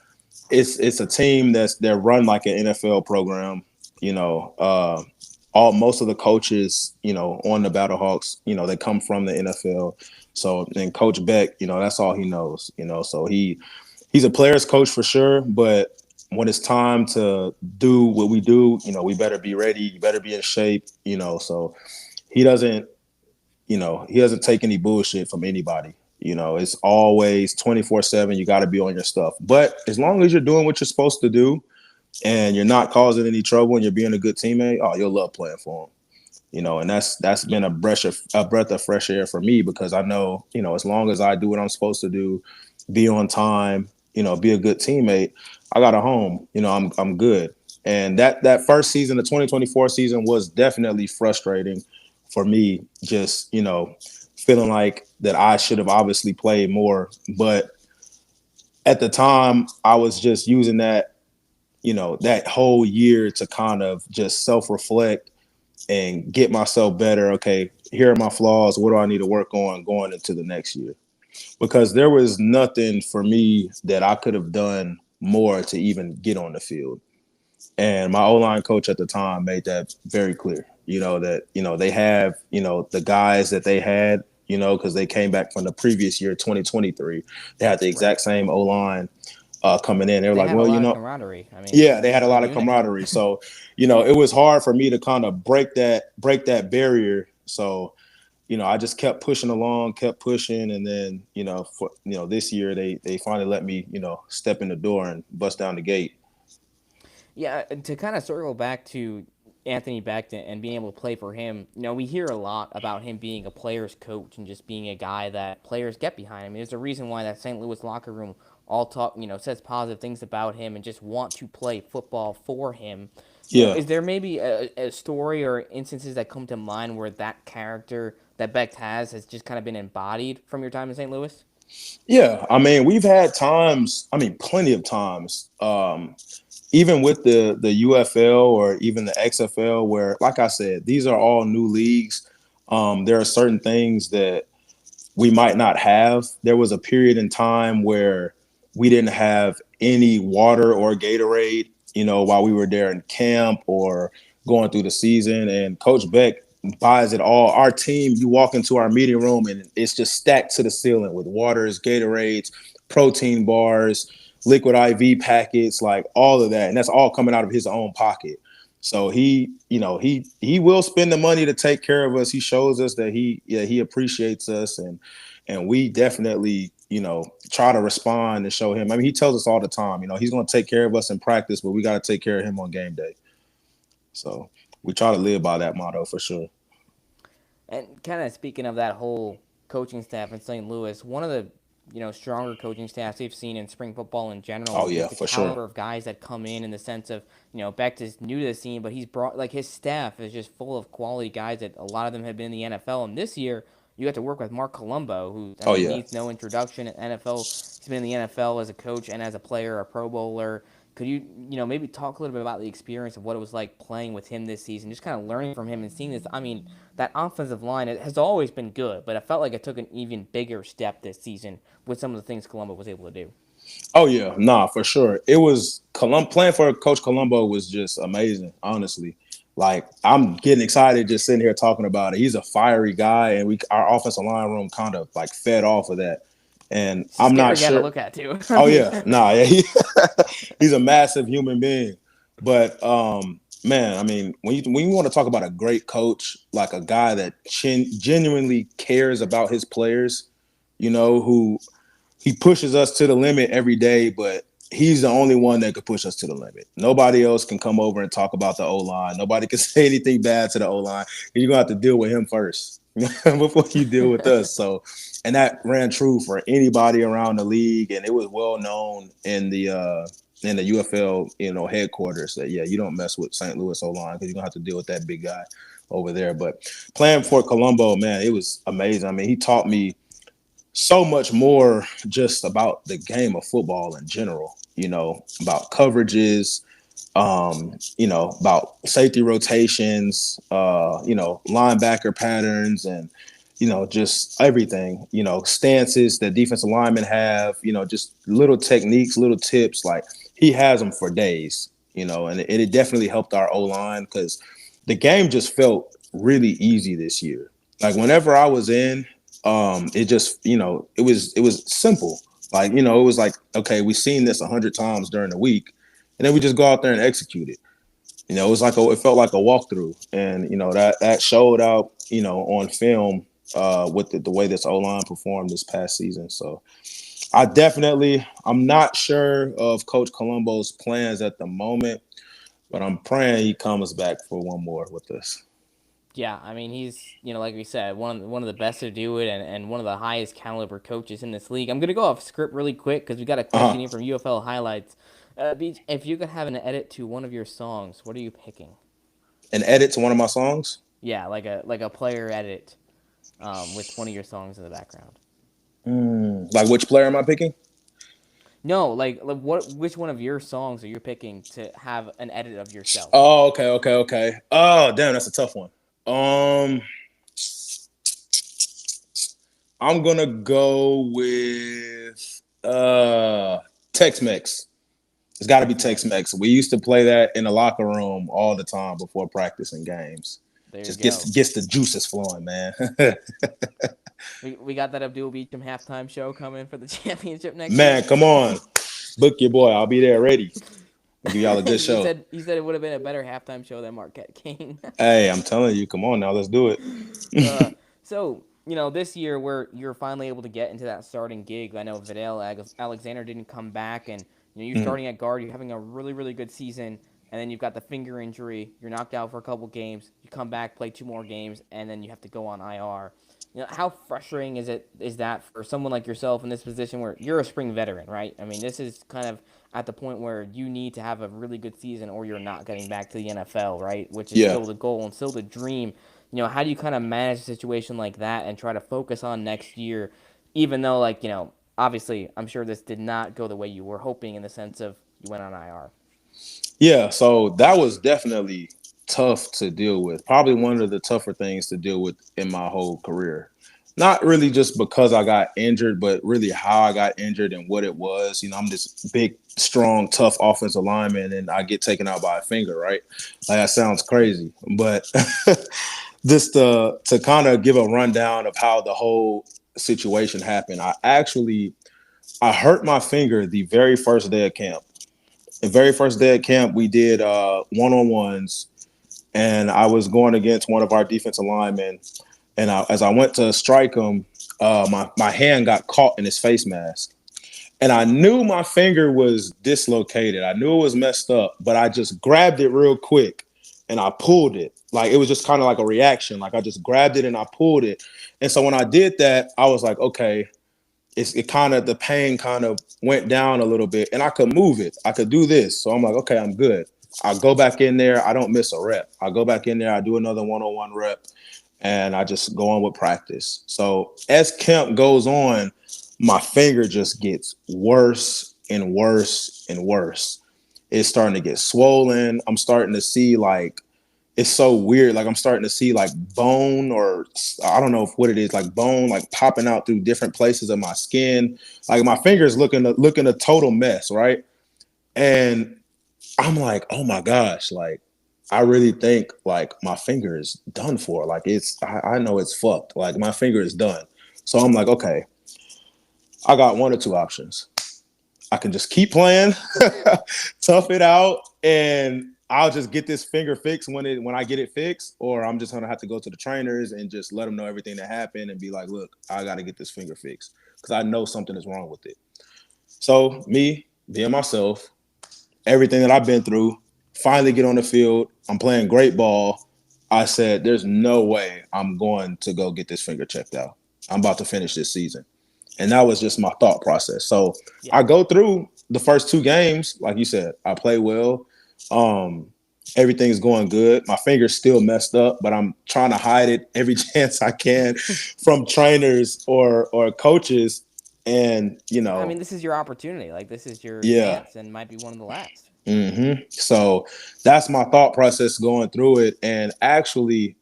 it's a team they're run like an NFL program, most of the coaches, on the Battlehawks, they come from the NFL. So, and Coach Beck, that's all he knows, so he's a player's coach for sure, but when it's time to do what we do, we better be ready, you better be in shape, so he doesn't take any bullshit from anybody. It's always 24/7. You got to be on your stuff. But as long as you're doing what you're supposed to do and you're not causing any trouble and you're being a good teammate, you'll love playing for him. And that's been a breath of fresh air for me, because I know, as long as I do what I'm supposed to do, be on time, be a good teammate, I got a home. I'm good. And that first season, the 2024 season, was definitely frustrating for me, just, feeling like that I should have obviously played more. But at the time, I was just using that, that whole year to kind of just self-reflect and get myself better. Okay, here are my flaws. What do I need to work on going into the next year? Because there was nothing for me that I could have done more to even get on the field. And my O-line coach at the time made that very clear, that, they have, the guys that they had, because they came back from the previous year, 2023. They had the exact same O-line coming in. They were They like, had well, a lot of camaraderie. yeah, they had a lot of unit. camaraderie. So, it was hard for me to kind of break that barrier. So, I just kept pushing along, kept pushing. And then, this year they finally let me, step in the door and bust down the gate. Yeah, to kind of circle back to Anthony Beck and being able to play for him, we hear a lot about him being a player's coach and just being a guy that players get behind. There's a reason why that St. Louis locker room all talk, says positive things about him and just want to play football for him. Yeah. Is there maybe a story or instances that come to mind where that character that Beck has just kind of been embodied from your time in St. Louis? Yeah, we've had times, plenty of times, even with the UFL or even the XFL, where, like I said, these are all new leagues. There are certain things that we might not have. There was a period in time where we didn't have any water or Gatorade, while we were there in camp or going through the season. And Coach Beck buys it all. Our team, you walk into our meeting room and it's just stacked to the ceiling with waters, Gatorades, protein bars, liquid IV packets, like all of that. And that's all coming out of his own pocket. So he will spend the money to take care of us. He shows us that he appreciates us, and we definitely, try to respond and show him. He tells us all the time, he's going to take care of us in practice, but we got to take care of him on game day. So we try to live by that motto for sure. And kind of speaking of that whole coaching staff in St. Louis, one of the stronger coaching staffs we've seen in spring football in general. Oh yeah, the for caliber sure. of guys that come in the sense of Beck is new to the scene, but he's brought his staff is just full of quality guys that a lot of them have been in the NFL. And this year you got to work with Mark Colombo, who needs no introduction at NFL. He's been in the NFL as a coach and as a player, a Pro Bowler. Could you maybe talk a little bit about the experience of what it was like playing with him this season, just kind of learning from him and seeing this? That offensive line, it has always been good, but I felt like it took an even bigger step this season with some of the things Colombo was able to do. Oh yeah, nah, for sure. It was playing for Coach Colombo was just amazing, honestly. Like, I'm getting excited just sitting here talking about it. He's a fiery guy, and our offensive line room kind of like fed off of that. And It's I'm not sure to look at too. Oh yeah, nah, yeah, he's a massive human being. But man, when you want to talk about a great coach, like a guy that genuinely cares about his players, who he pushes us to the limit every day, but he's the only one that could push us to the limit. Nobody else can come over and talk about the O-line. Nobody can say anything bad to the O-line. You're going to have to deal with him first before you deal with us. So, and that ran true for anybody around the league, and it was well known in the UFL, headquarters that, yeah, you don't mess with St. Louis O-line because you're going to have to deal with that big guy. over there. But playing for Colombo, man, it was amazing. I mean, he taught me so much more just about the game of football in general, about coverages, about safety rotations, linebacker patterns and, just everything, stances that defensive linemen have, just little techniques, little tips. Like he has them for days, and it definitely helped our O-line because the game just felt really easy this year. Like whenever I was in, it just, it was simple. Like, it was like, okay, we've seen this 100 times during the week, and then we just go out there and execute it. It was like it felt like a walkthrough, and that showed out, on film with the way this O-line performed this past season. So I'm not sure of Coach Colombo's plans at the moment, but I'm praying he comes back for one more with us. Yeah, I mean he's like we said one of the best to do it and one of the highest caliber coaches in this league. I'm gonna go off script really quick because we got a question here from UFL highlights. Beach, if you could have an edit to one of your songs, what are you picking? An edit to one of my songs? Yeah, like a player edit, with one of your songs in the background. Like which player am I picking? No, like which one of your songs are you picking to have an edit of yourself? Oh, okay. Oh, damn, that's a tough one. I'm gonna go with Tex-Mex. It's got to be Tex-Mex. We used to play that in the locker room all the time before practice and games. There Just you go. gets the juices flowing, man. We got that Abdul Beecham halftime show coming for the championship next Man, year. come on, book your boy. I'll be there ready. I'll give y'all a good show. He said it would have been a better halftime show than Marquette King. Hey, I'm telling you, come on now, let's do it. So this year where you're finally able to get into that starting gig. I know Vidal Alexander didn't come back, and you're starting at guard. You're having a really, really good season, and then you've got the finger injury. You're knocked out for a couple games. You come back, play 2 more games, and then you have to go on IR. How frustrating is that for someone like yourself in this position where you're a spring veteran, right? I mean, this is kind of at the point where you need to have a really good season or you're not getting back to the NFL, right? Which is still the goal and still the dream. How do you kind of manage a situation like that and try to focus on next year, even though, obviously, I'm sure this did not go the way you were hoping in the sense of you went on IR. Yeah, so that was definitely tough to deal with. Probably one of the tougher things to deal with in my whole career. Not really just because I got injured, but really how I got injured and what it was. I'm this big, strong, tough offensive lineman, and I get taken out by a finger, right? Like that sounds crazy, but just to kind of give a rundown of how the whole situation happened. I hurt my finger the very first day of camp. The very first day of camp, we did one-on-ones, and I was going against one of our defensive linemen. And as I went to strike him, my hand got caught in his face mask. And I knew my finger was dislocated. I knew it was messed up, but I just grabbed it real quick and I pulled it. Like it was just kind of like a reaction. Like I just grabbed it and I pulled it. And so when I did that, I was like, okay, the pain kind of went down a little bit and I could move it. I could do this. So I'm like, okay, I'm good. I go back in there. I don't miss a rep. I go back in there. I do another one-on-one rep and I just go on with practice. So as camp goes on, my finger just gets worse and worse and worse. It's starting to get swollen. I'm starting to see it's so weird. Like I'm starting to see bone, or I don't know what it is, like bone, like popping out through different places of my skin. Like my finger's looking a total mess, right? And I'm like, oh my gosh, like I really think like my finger is done for. Like I know it's fucked. Like my finger is done. So I'm like, okay, I got 1 or 2 options. I can just keep playing, tough it out, and I'll just get this finger fixed when I get it fixed, or I'm just gonna have to go to the trainers and just let them know everything that happened and be like, look, I gotta get this finger fixed because I know something is wrong with it. So me being myself, everything that I've been through, finally get on the field. I'm playing great ball. I said, there's no way I'm going to go get this finger checked out. I'm about to finish this season. And that was just my thought process. So I go through the first 2 games, like you said, I play well. Everything's going good. My finger's still messed up, but I'm trying to hide it every chance I can from trainers or coaches. And, I mean, this is your opportunity. Like, this is your yeah. chance and might be one of the last. So that's my thought process going through it. And actually,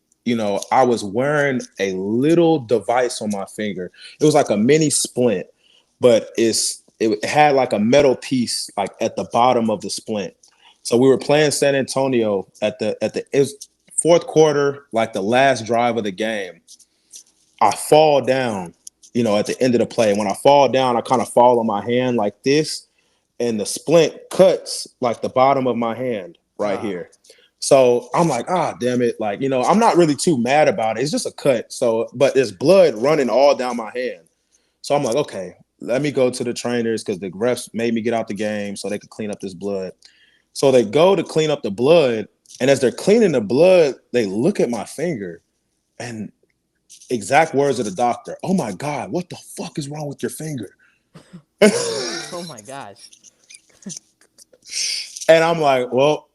I was wearing a little device on my finger. It was like a mini splint, but it had like a metal piece like at the bottom of the splint. So we were playing San Antonio it was fourth quarter, like the last drive of the game. I fall down, at the end of the play. When I fall down, I kind of fall on my hand like this, and the splint cuts like the bottom of my hand right here. So I'm like, damn it. Like, I'm not really too mad about it. It's just a cut. So, but there's blood running all down my hand. So I'm like, okay, let me go to the trainers because the refs made me get out the game so they could clean up this blood. So they go to clean up the blood. And as they're cleaning the blood, they look at my finger and exact words of the doctor. Oh my God, what the fuck is wrong with your finger? Oh my gosh. And I'm like, well,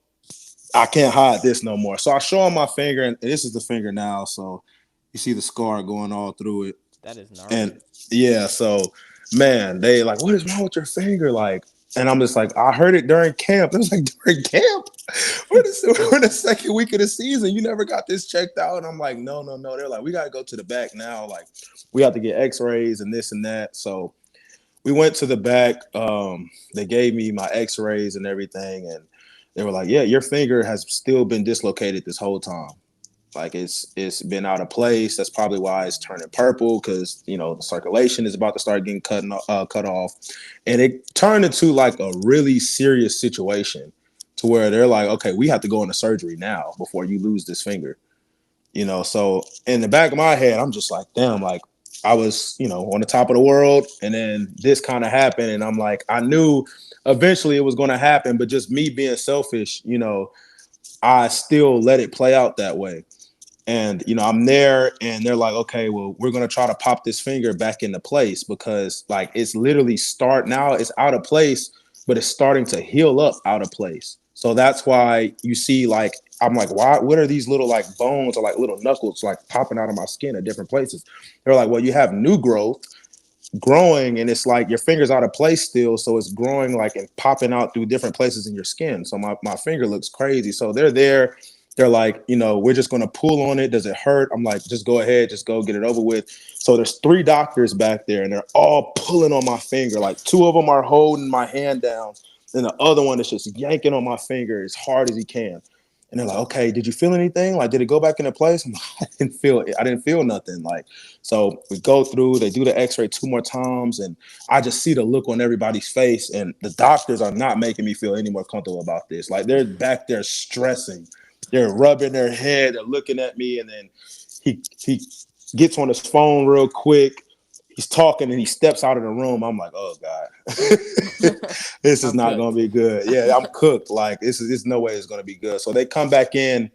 I can't hide this no more. So I show them my finger, and this is the finger now. So you see the scar going all through it. That is gnarly. And yeah, so man, they like, what is wrong with your finger? Like, and I'm just like, I heard it during camp. It was like, during camp? We're the second week of the season. You never got this checked out. And I'm like, no. They're like, we got to go to the back now. Like, we have to get x-rays and this and that. So we went to the back. They gave me my x-rays and everything. And they were like, yeah, your finger has still been dislocated this whole time. Like it's been out of place. That's probably why it's turning purple because the circulation is about to start getting cut off, and it turned into like a really serious situation to where they're like, okay, we have to go into surgery now before you lose this finger. So in the back of my head, I'm just like, damn, like I was on the top of the world, and then this kind of happened, and I'm like, I knew eventually it was going to happen, but just me being selfish, I still let it play out that way. And, I'm there and they're like, okay, well, we're going to try to pop this finger back into place because like it's literally now it's out of place, but it's starting to heal up out of place. So that's why you see like, I'm like, why, what are these little like bones or like little knuckles like popping out of my skin at different places? They're like, well, you have new growth growing and it's like your finger's out of place still. So it's growing like and popping out through different places in your skin. So my finger looks crazy. So they're there. They're like, we're just going to pull on it. Does it hurt? I'm like, just go ahead. Just go get it over with. So there's 3 doctors back there and they're all pulling on my finger. Like 2 of them are holding my hand down. And the other one is just yanking on my finger as hard as he can. And they're like, okay, did you feel anything? Like, did it go back into place? I'm like, I didn't feel it. I didn't feel nothing. Like, so we go through, they do the x-ray 2 more times. And I just see the look on everybody's face. And the doctors are not making me feel any more comfortable about this. Like they're back there stressing. They're rubbing their head. They're looking at me. And then he gets on his phone real quick. He's talking and he steps out of the room. I'm like, oh God, this is not going to be good. Yeah, I'm cooked. Like there's no way it's going to be good. So they come back in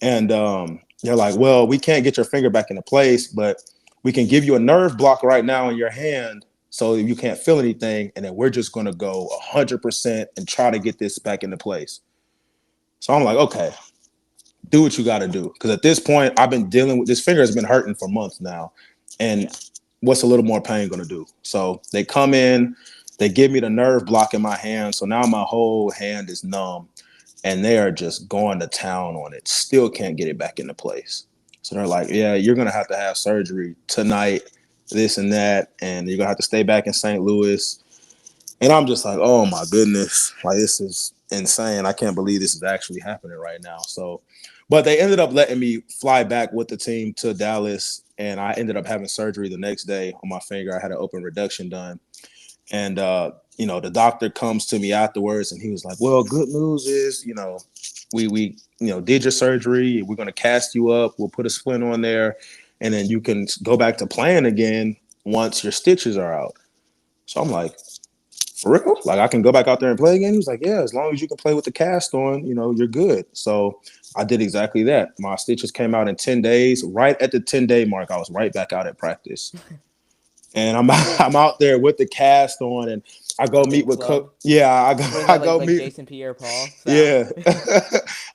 and they're like, well, we can't get your finger back into place, but we can give you a nerve block right now in your hand so you can't feel anything. And then we're just going to go 100% and try to get this back into place. So I'm like, okay, do what you got to do. Because at this point, I've been dealing with this finger has been hurting for months now. And what's a little more pain going to do? So they come in, they give me the nerve block in my hand. So now my whole hand is numb and they are just going to town on it. Still can't get it back into place. So they're like, yeah, you're going to have surgery tonight, this and that. And you're going to have to stay back in St. Louis. And I'm just like, oh my goodness, like this is insane. I can't believe this is actually happening right now. So, but they ended up letting me fly back with the team to Dallas. And I ended up having surgery the next day on my finger. I had an open reduction done. And, the doctor comes to me afterwards and he was like, well, good news is, we did your surgery. We're going to cast you up. We'll put a splint on there. And then you can go back to playing again once your stitches are out. So I'm like, for real? Like I can go back out there and play again? He was like, yeah, as long as you can play with the cast on, you're good. So I did exactly that. My stitches came out in 10 days. Right at the 10-day mark, I was right back out at practice. and I'm I'm out there with the cast on, and I go meet big with club. coach. Yeah, What is I that go like meet. Jason Pierre-Paul style? Yeah,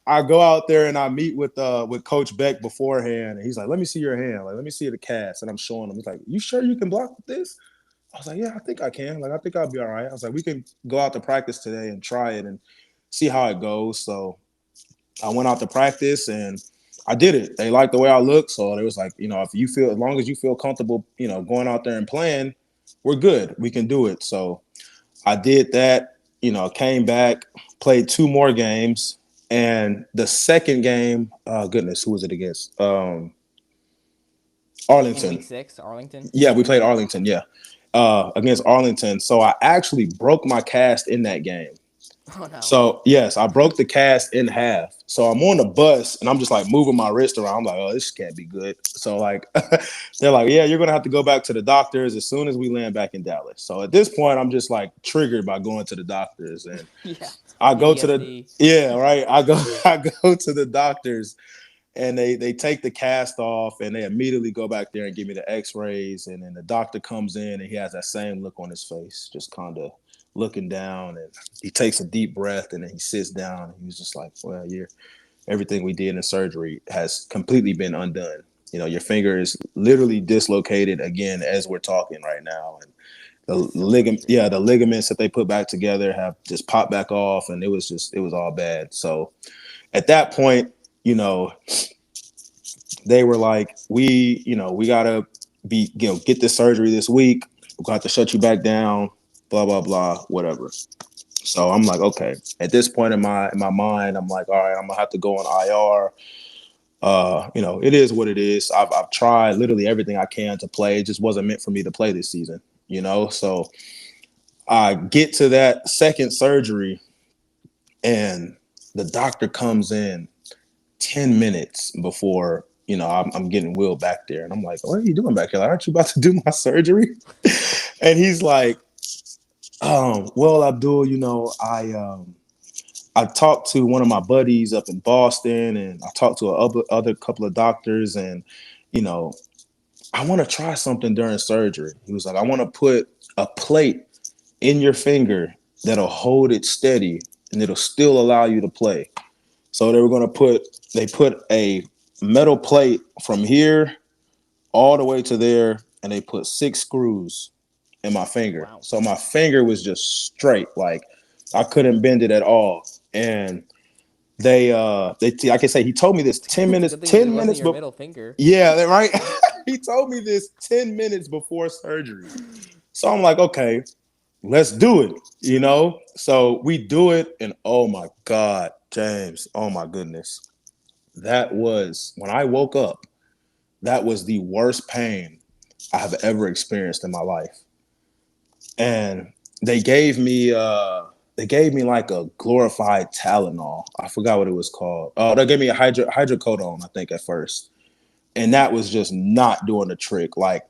I go out there and I meet with Coach Beck beforehand, and he's like, "Let me see your hand. Like, let me see the cast." And I'm showing him. He's like, "You sure you can block with this?" I was like, "Yeah, I think I can. Like, I think I'll be all right." I was like, "We can go out to practice today and try it and see how it goes." So I went out to practice and I did it. They liked the way I looked, so it was like, if you feel, as long as you feel comfortable, going out there and playing, we're good. We can do it. So I did that. Came back, played 2 more games, and the second game, goodness, who was it against? In week Arlington. 6, Arlington. Yeah, we played Arlington. Yeah, against Arlington. So I actually broke my cast in that game. Oh no. So yes, I broke the cast in half. So I'm on the bus and I'm just like moving my wrist around. I'm like, oh, this can't be good. So like, they're like, yeah, you're gonna have to go back to the doctors as soon as we land back in Dallas. So at this point, I'm just like triggered by going to the doctors, and Yeah. I go to the PTSD. yeah, right. I go to the doctors, and they take the cast off, and they immediately go back there and give me the X-rays, and then the doctor comes in and he has that same look on his face, just kind of looking down, and he takes a deep breath and then he sits down, and he was just like, well, everything we did in surgery has completely been undone. Your finger is literally dislocated again as we're talking right now, and the ligaments that they put back together have just popped back off, and it was all bad. So at that point, they were like, we gotta get this surgery this week. We're gonna have to shut you back down, blah, blah, blah, whatever. So I'm like, okay. At this point in my mind, I'm like, all right, I'm gonna have to go on IR. It is what it is. I've tried literally everything I can to play. It just wasn't meant for me to play this season, So I get to that second surgery, and the doctor comes in 10 minutes before, I'm getting wheeled back there. And I'm like, what are you doing back here? Like, aren't you about to do my surgery? And he's like, well, Abdul, I talked to one of my buddies up in Boston, and I talked to other couple of doctors, and, I want to try something during surgery. He was like, I want to put a plate in your finger that'll hold it steady, and it'll still allow you to play. So they put a metal plate from here all the way to there, and they put 6 screws in my finger. Wow. So my finger was just straight, like I couldn't bend it at all. And like I say, he told me this 10 It's a minutes, good thing 10 it wasn't minutes your before. middle finger. Yeah, right. He told me this 10 minutes before surgery. So I'm like, okay, let's do it, So we do it, and oh my God, James, oh my goodness. That was, when I woke up, that was the worst pain I have ever experienced in my life. And they gave me like a glorified Tylenol. I forgot what it was called. Oh, they gave me a hydrocodone, I think, at first. And that was just not doing the trick. Like,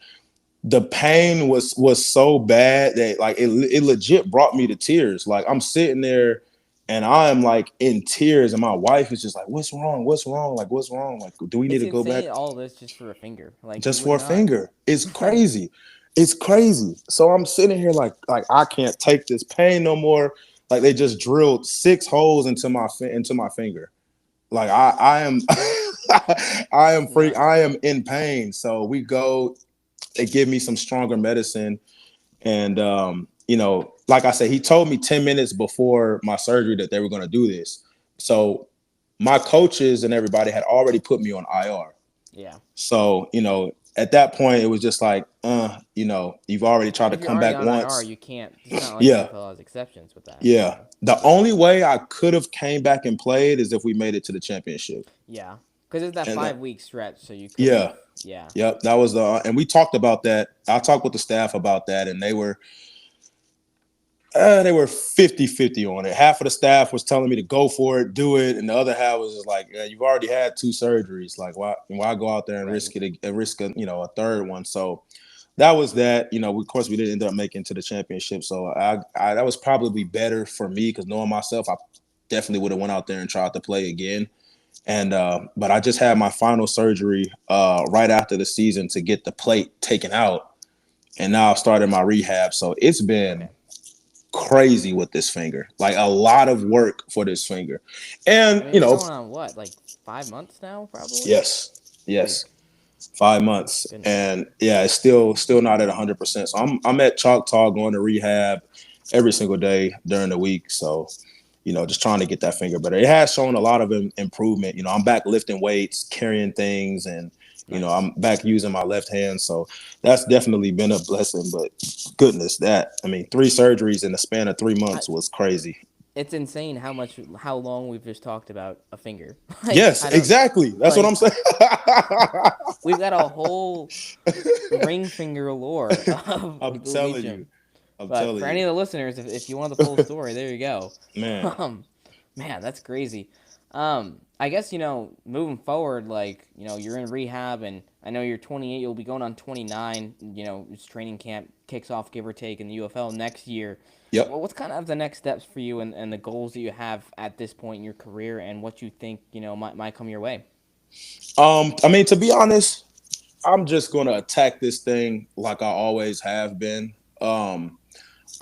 the pain was so bad that like it legit brought me to tears. Like, I'm sitting there and I am like in tears, and my wife is just like, what's wrong? What's wrong? Like, what's wrong? Like, do we need It's to go back insane. All this just for a finger. Like you just would for a not. finger? It's crazy. It's crazy. So I'm sitting here like I can't take this pain no more. Like, they just drilled 6 holes into my finger. Like, I am I am in pain. So we go, they give me some stronger medicine. And, like I said, he told me 10 minutes before my surgery that they were going to do this. So my coaches and everybody had already put me on IR. Yeah. So, at that point, it was just like, you've already tried to If you're come already back on once. IR, you can't. It's not like Yeah. NFL has exceptions with that. Yeah. So. The only way I could have came back and played is if we made it to the championship. Yeah, because it's that And 5-week stretch, so you could. yeah. Yeah. Yep. That was and we talked about that. I talked with the staff about that, and they were 50-50 on it. Half of the staff was telling me to go for it, do it, and the other half was just like, you've already had 2 surgeries. Like, why go out there and risk a third one? So that was that. Of course, we didn't end up making to the championship. So I that was probably better for me, because knowing myself, I definitely would have went out there and tried to play again. And but I just had my final surgery right after the season to get the plate taken out. and now I've started my rehab. So it's been Okay. crazy with this finger, like a lot of work for this finger. And, I mean, we're going on what, like 5 months now, probably. yes, Oof, yes, 5 months. goodness. And yeah, it's still not at 100%. So I'm at Choctaw going to rehab every single day during the week. So, just trying to get that finger better. It has shown a lot of improvement. I'm back lifting weights, carrying things, and Nice. I'm back using my left hand. So that's definitely been a blessing. But goodness, three surgeries in the span of 3 months I, was crazy. it's insane how long we've just talked about a finger. Like, Yes, I don't, exactly. That's what I'm like, saying. we've got a whole ring finger lore of I'm Abdul telling Beecham. you. I'm But telling for any you, of the listeners, if you want the full story, there you go. man. Man, that's crazy. I guess moving forward, like you're in rehab, and I know you're 28. You'll be going on 29. It's training camp kicks off, give or take, in the UFL next year. Yep. Well, what's kind of the next steps for you, and the goals that you have at this point in your career, and what you think might come your way? To be honest, I'm just gonna attack this thing like I always have been. Um,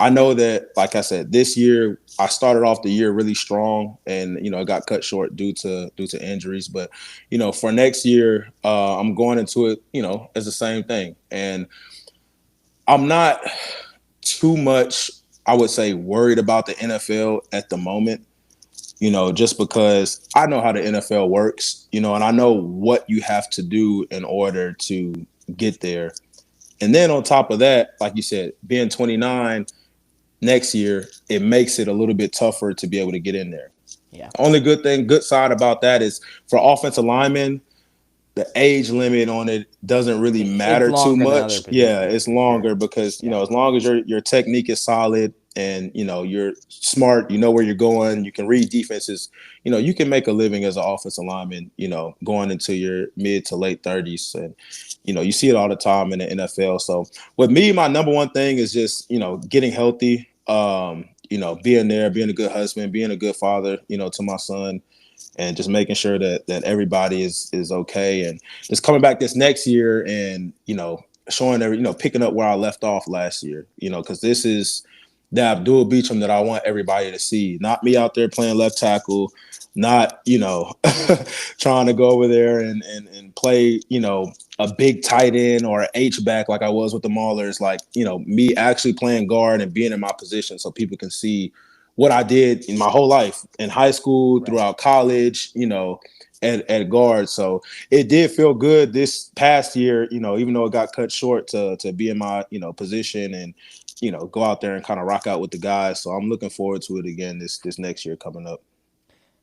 I know that, like I said, this year I started off the year really strong, and it got cut short due to injuries. But for next year, I'm going into it, as the same thing, and I'm not too much, I would say, worried about the NFL at the moment. Just because I know how the NFL works, and I know what you have to do in order to get there. And then on top of that, like you said, being 29 next year, it makes it a little bit tougher to be able to get in there. Yeah, Only good side about that is for offensive linemen, the age limit on it doesn't really it's matter too longer than other much. Yeah, positions it's for sure. longer because Yeah. as long as your technique is solid and you're smart, you know where you're going, you can read defenses, you can make a living as an offensive lineman, going into your mid to late 30s. And you see it all the time in the NFL. So with me, my number one thing is just getting healthy, being there, being a good husband, being a good father, to my son, and just making sure that everybody is okay, and just coming back this next year and showing picking up where I left off last year, because this is the Abdul Beecham that I want everybody to see, not me out there playing left tackle, not trying to go over there and play a big tight end or an H back like I was with the Maulers, like me actually playing guard and being in my position so people can see what I did in my whole life, in high school, Right. throughout college, at guard. So it did feel good this past year, even though it got cut short, to be in my, position and, go out there and kind of rock out with the guys. So I'm looking forward to it again this next year coming up.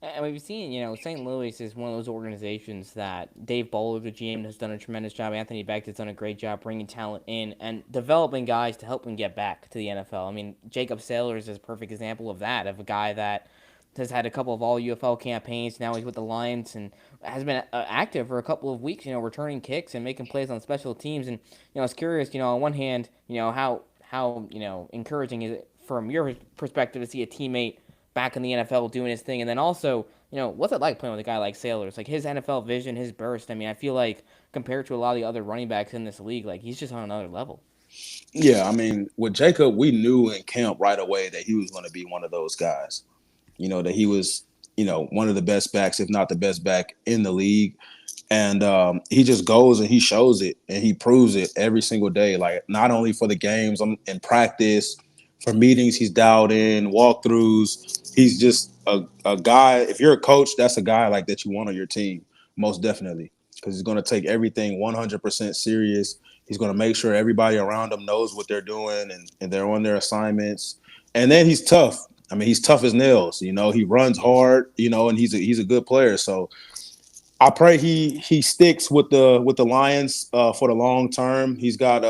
And we've seen, St. Louis is one of those organizations that Dave Bowler, the GM, has done a tremendous job. Anthony Beck has done a great job bringing talent in and developing guys to help them get back to the NFL. I mean, Jacob Sailors is a perfect example of that, of a guy that has had a couple of all UFL campaigns. Now he's with the Lions and has been active for a couple of weeks, returning kicks and making plays on special teams. And, I was curious, on one hand, how encouraging is it from your perspective to see a teammate back in the NFL doing his thing, and then also, what's it like playing with a guy like Sailors? Like his NFL vision, his burst. I mean, I feel like compared to a lot of the other running backs in this league, like he's just on another level. Yeah, with Jacob, we knew in camp right away that he was going to be one of those guys. That he was, one of the best backs, if not the best back in the league. And he just goes and he shows it and he proves it every single day. Like not only for the games, in practice, for meetings, he's dialed in, walkthroughs. He's just a guy. If you're a coach, that's a guy like that you want on your team, most definitely, because he's going to take everything 100% serious. He's going to make sure everybody around him knows what they're doing and they're on their assignments. And then he's tough. He's tough as nails. He runs Yes. hard. And he's a good player. So I pray he sticks with the Lions for the long term. He's got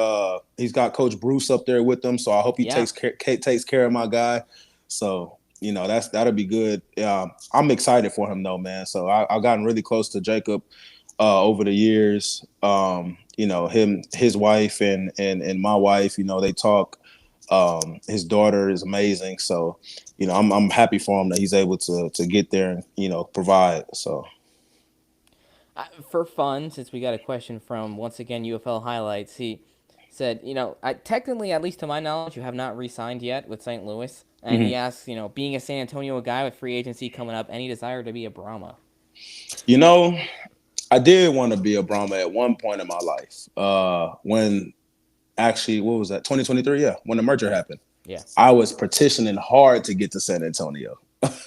Coach Bruce up there with him, so I hope he Yeah. takes care of my guy. So that'll be good. I'm excited for him though, man. So I've gotten really close to Jacob over the years. His wife and my wife. They talk. His daughter is amazing. So I'm happy for him that he's able to get there and provide. So. For fun, since we got a question from once again UFL highlights, said, technically, at least to my knowledge, you have not re-signed yet with St. Louis. And he asks, being a San Antonio guy with free agency coming up, any desire to be a Brahma? You know, I did want to be a Brahma at one point in my life. When actually, what was that? 2023, yeah, when the merger happened. Yeah. I was petitioning hard to get to San Antonio.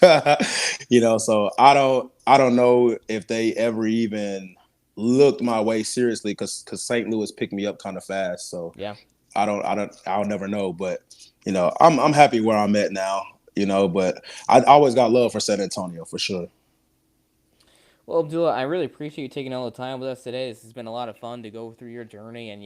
So I don't know if they ever even looked my way seriously because St. Louis picked me up kind of fast. So Yeah. I'll never know. But I'm happy where I'm at now. But I always got love for San Antonio for sure. Well, Abdullah, I really appreciate you taking all the time with us today. This has been a lot of fun to go through your journey, and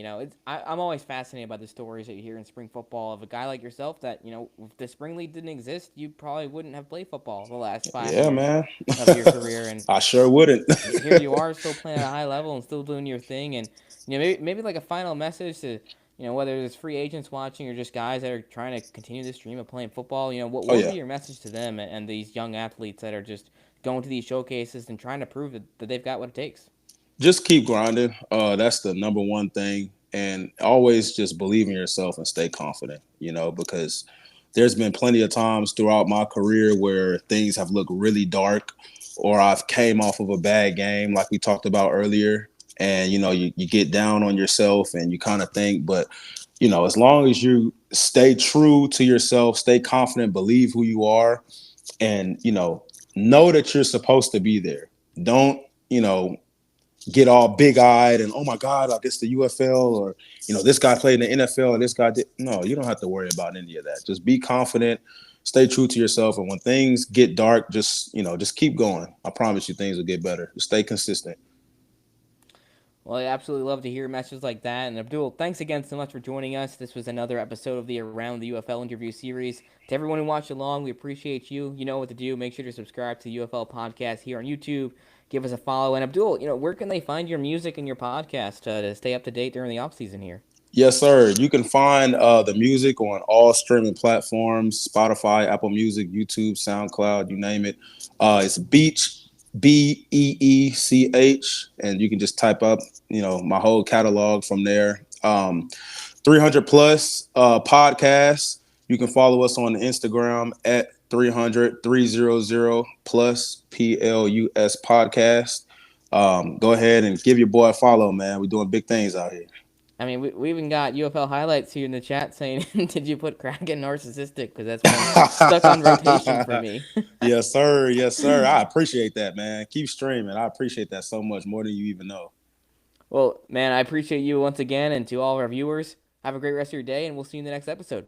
I'm always fascinated by the stories that you hear in spring football of a guy like yourself that if the spring league didn't exist, you probably wouldn't have played football the last 5 years Man. of your career, and I sure wouldn't. here you are still playing at a high level and still doing your thing, and maybe like a final message to whether it's free agents watching or just guys that are trying to continue this dream of playing football. What Oh would be yeah. your message to them and these young athletes that are just going to these showcases and trying to prove that they've got what it takes? Just keep grinding. That's the number one thing. And always just believe in yourself and stay confident, because there's been plenty of times throughout my career where things have looked really dark or I've came off of a bad game like we talked about earlier. And, you get down on yourself and you kind of think, but, as long as you stay true to yourself, stay confident, believe who you are, and, know that you're supposed to be there. Don't, get all big-eyed and, oh my God, I guess the UFL or, this guy played in the NFL and this guy did. No, you don't have to worry about any of that. Just be confident, stay true to yourself. And when things get dark, just keep going. I promise you things will get better. Just stay consistent. Well, I absolutely love to hear messages like that. And Abdul, thanks again so much for joining us. This was another episode of the Around the UFL interview series. To everyone who watched along, we appreciate you. You know what to do. Make sure to subscribe to the UFL podcast here on YouTube. Give us a follow. And Abdul, where can they find your music and your podcast to stay up to date during the off season here? Yes, sir. You can find the music on all streaming platforms: Spotify, Apple Music, YouTube, SoundCloud, you name it. It's Beach, Beech, and you can just type up, my whole catalog from there. 300 plus podcasts. You can follow us on Instagram at 300 plus PLUS podcast. Go ahead and give your boy a follow, man. We're doing big things out here. I mean, we even got UFL highlights here in the chat saying, did you put crack and narcissistic? Because that's been stuck on rotation for me. Yes, sir. Yes, sir. I appreciate that, man. Keep streaming. I appreciate that so much, more than you even know. Well, man, I appreciate you once again. And to all of our viewers, have a great rest of your day, and we'll see you in the next episode.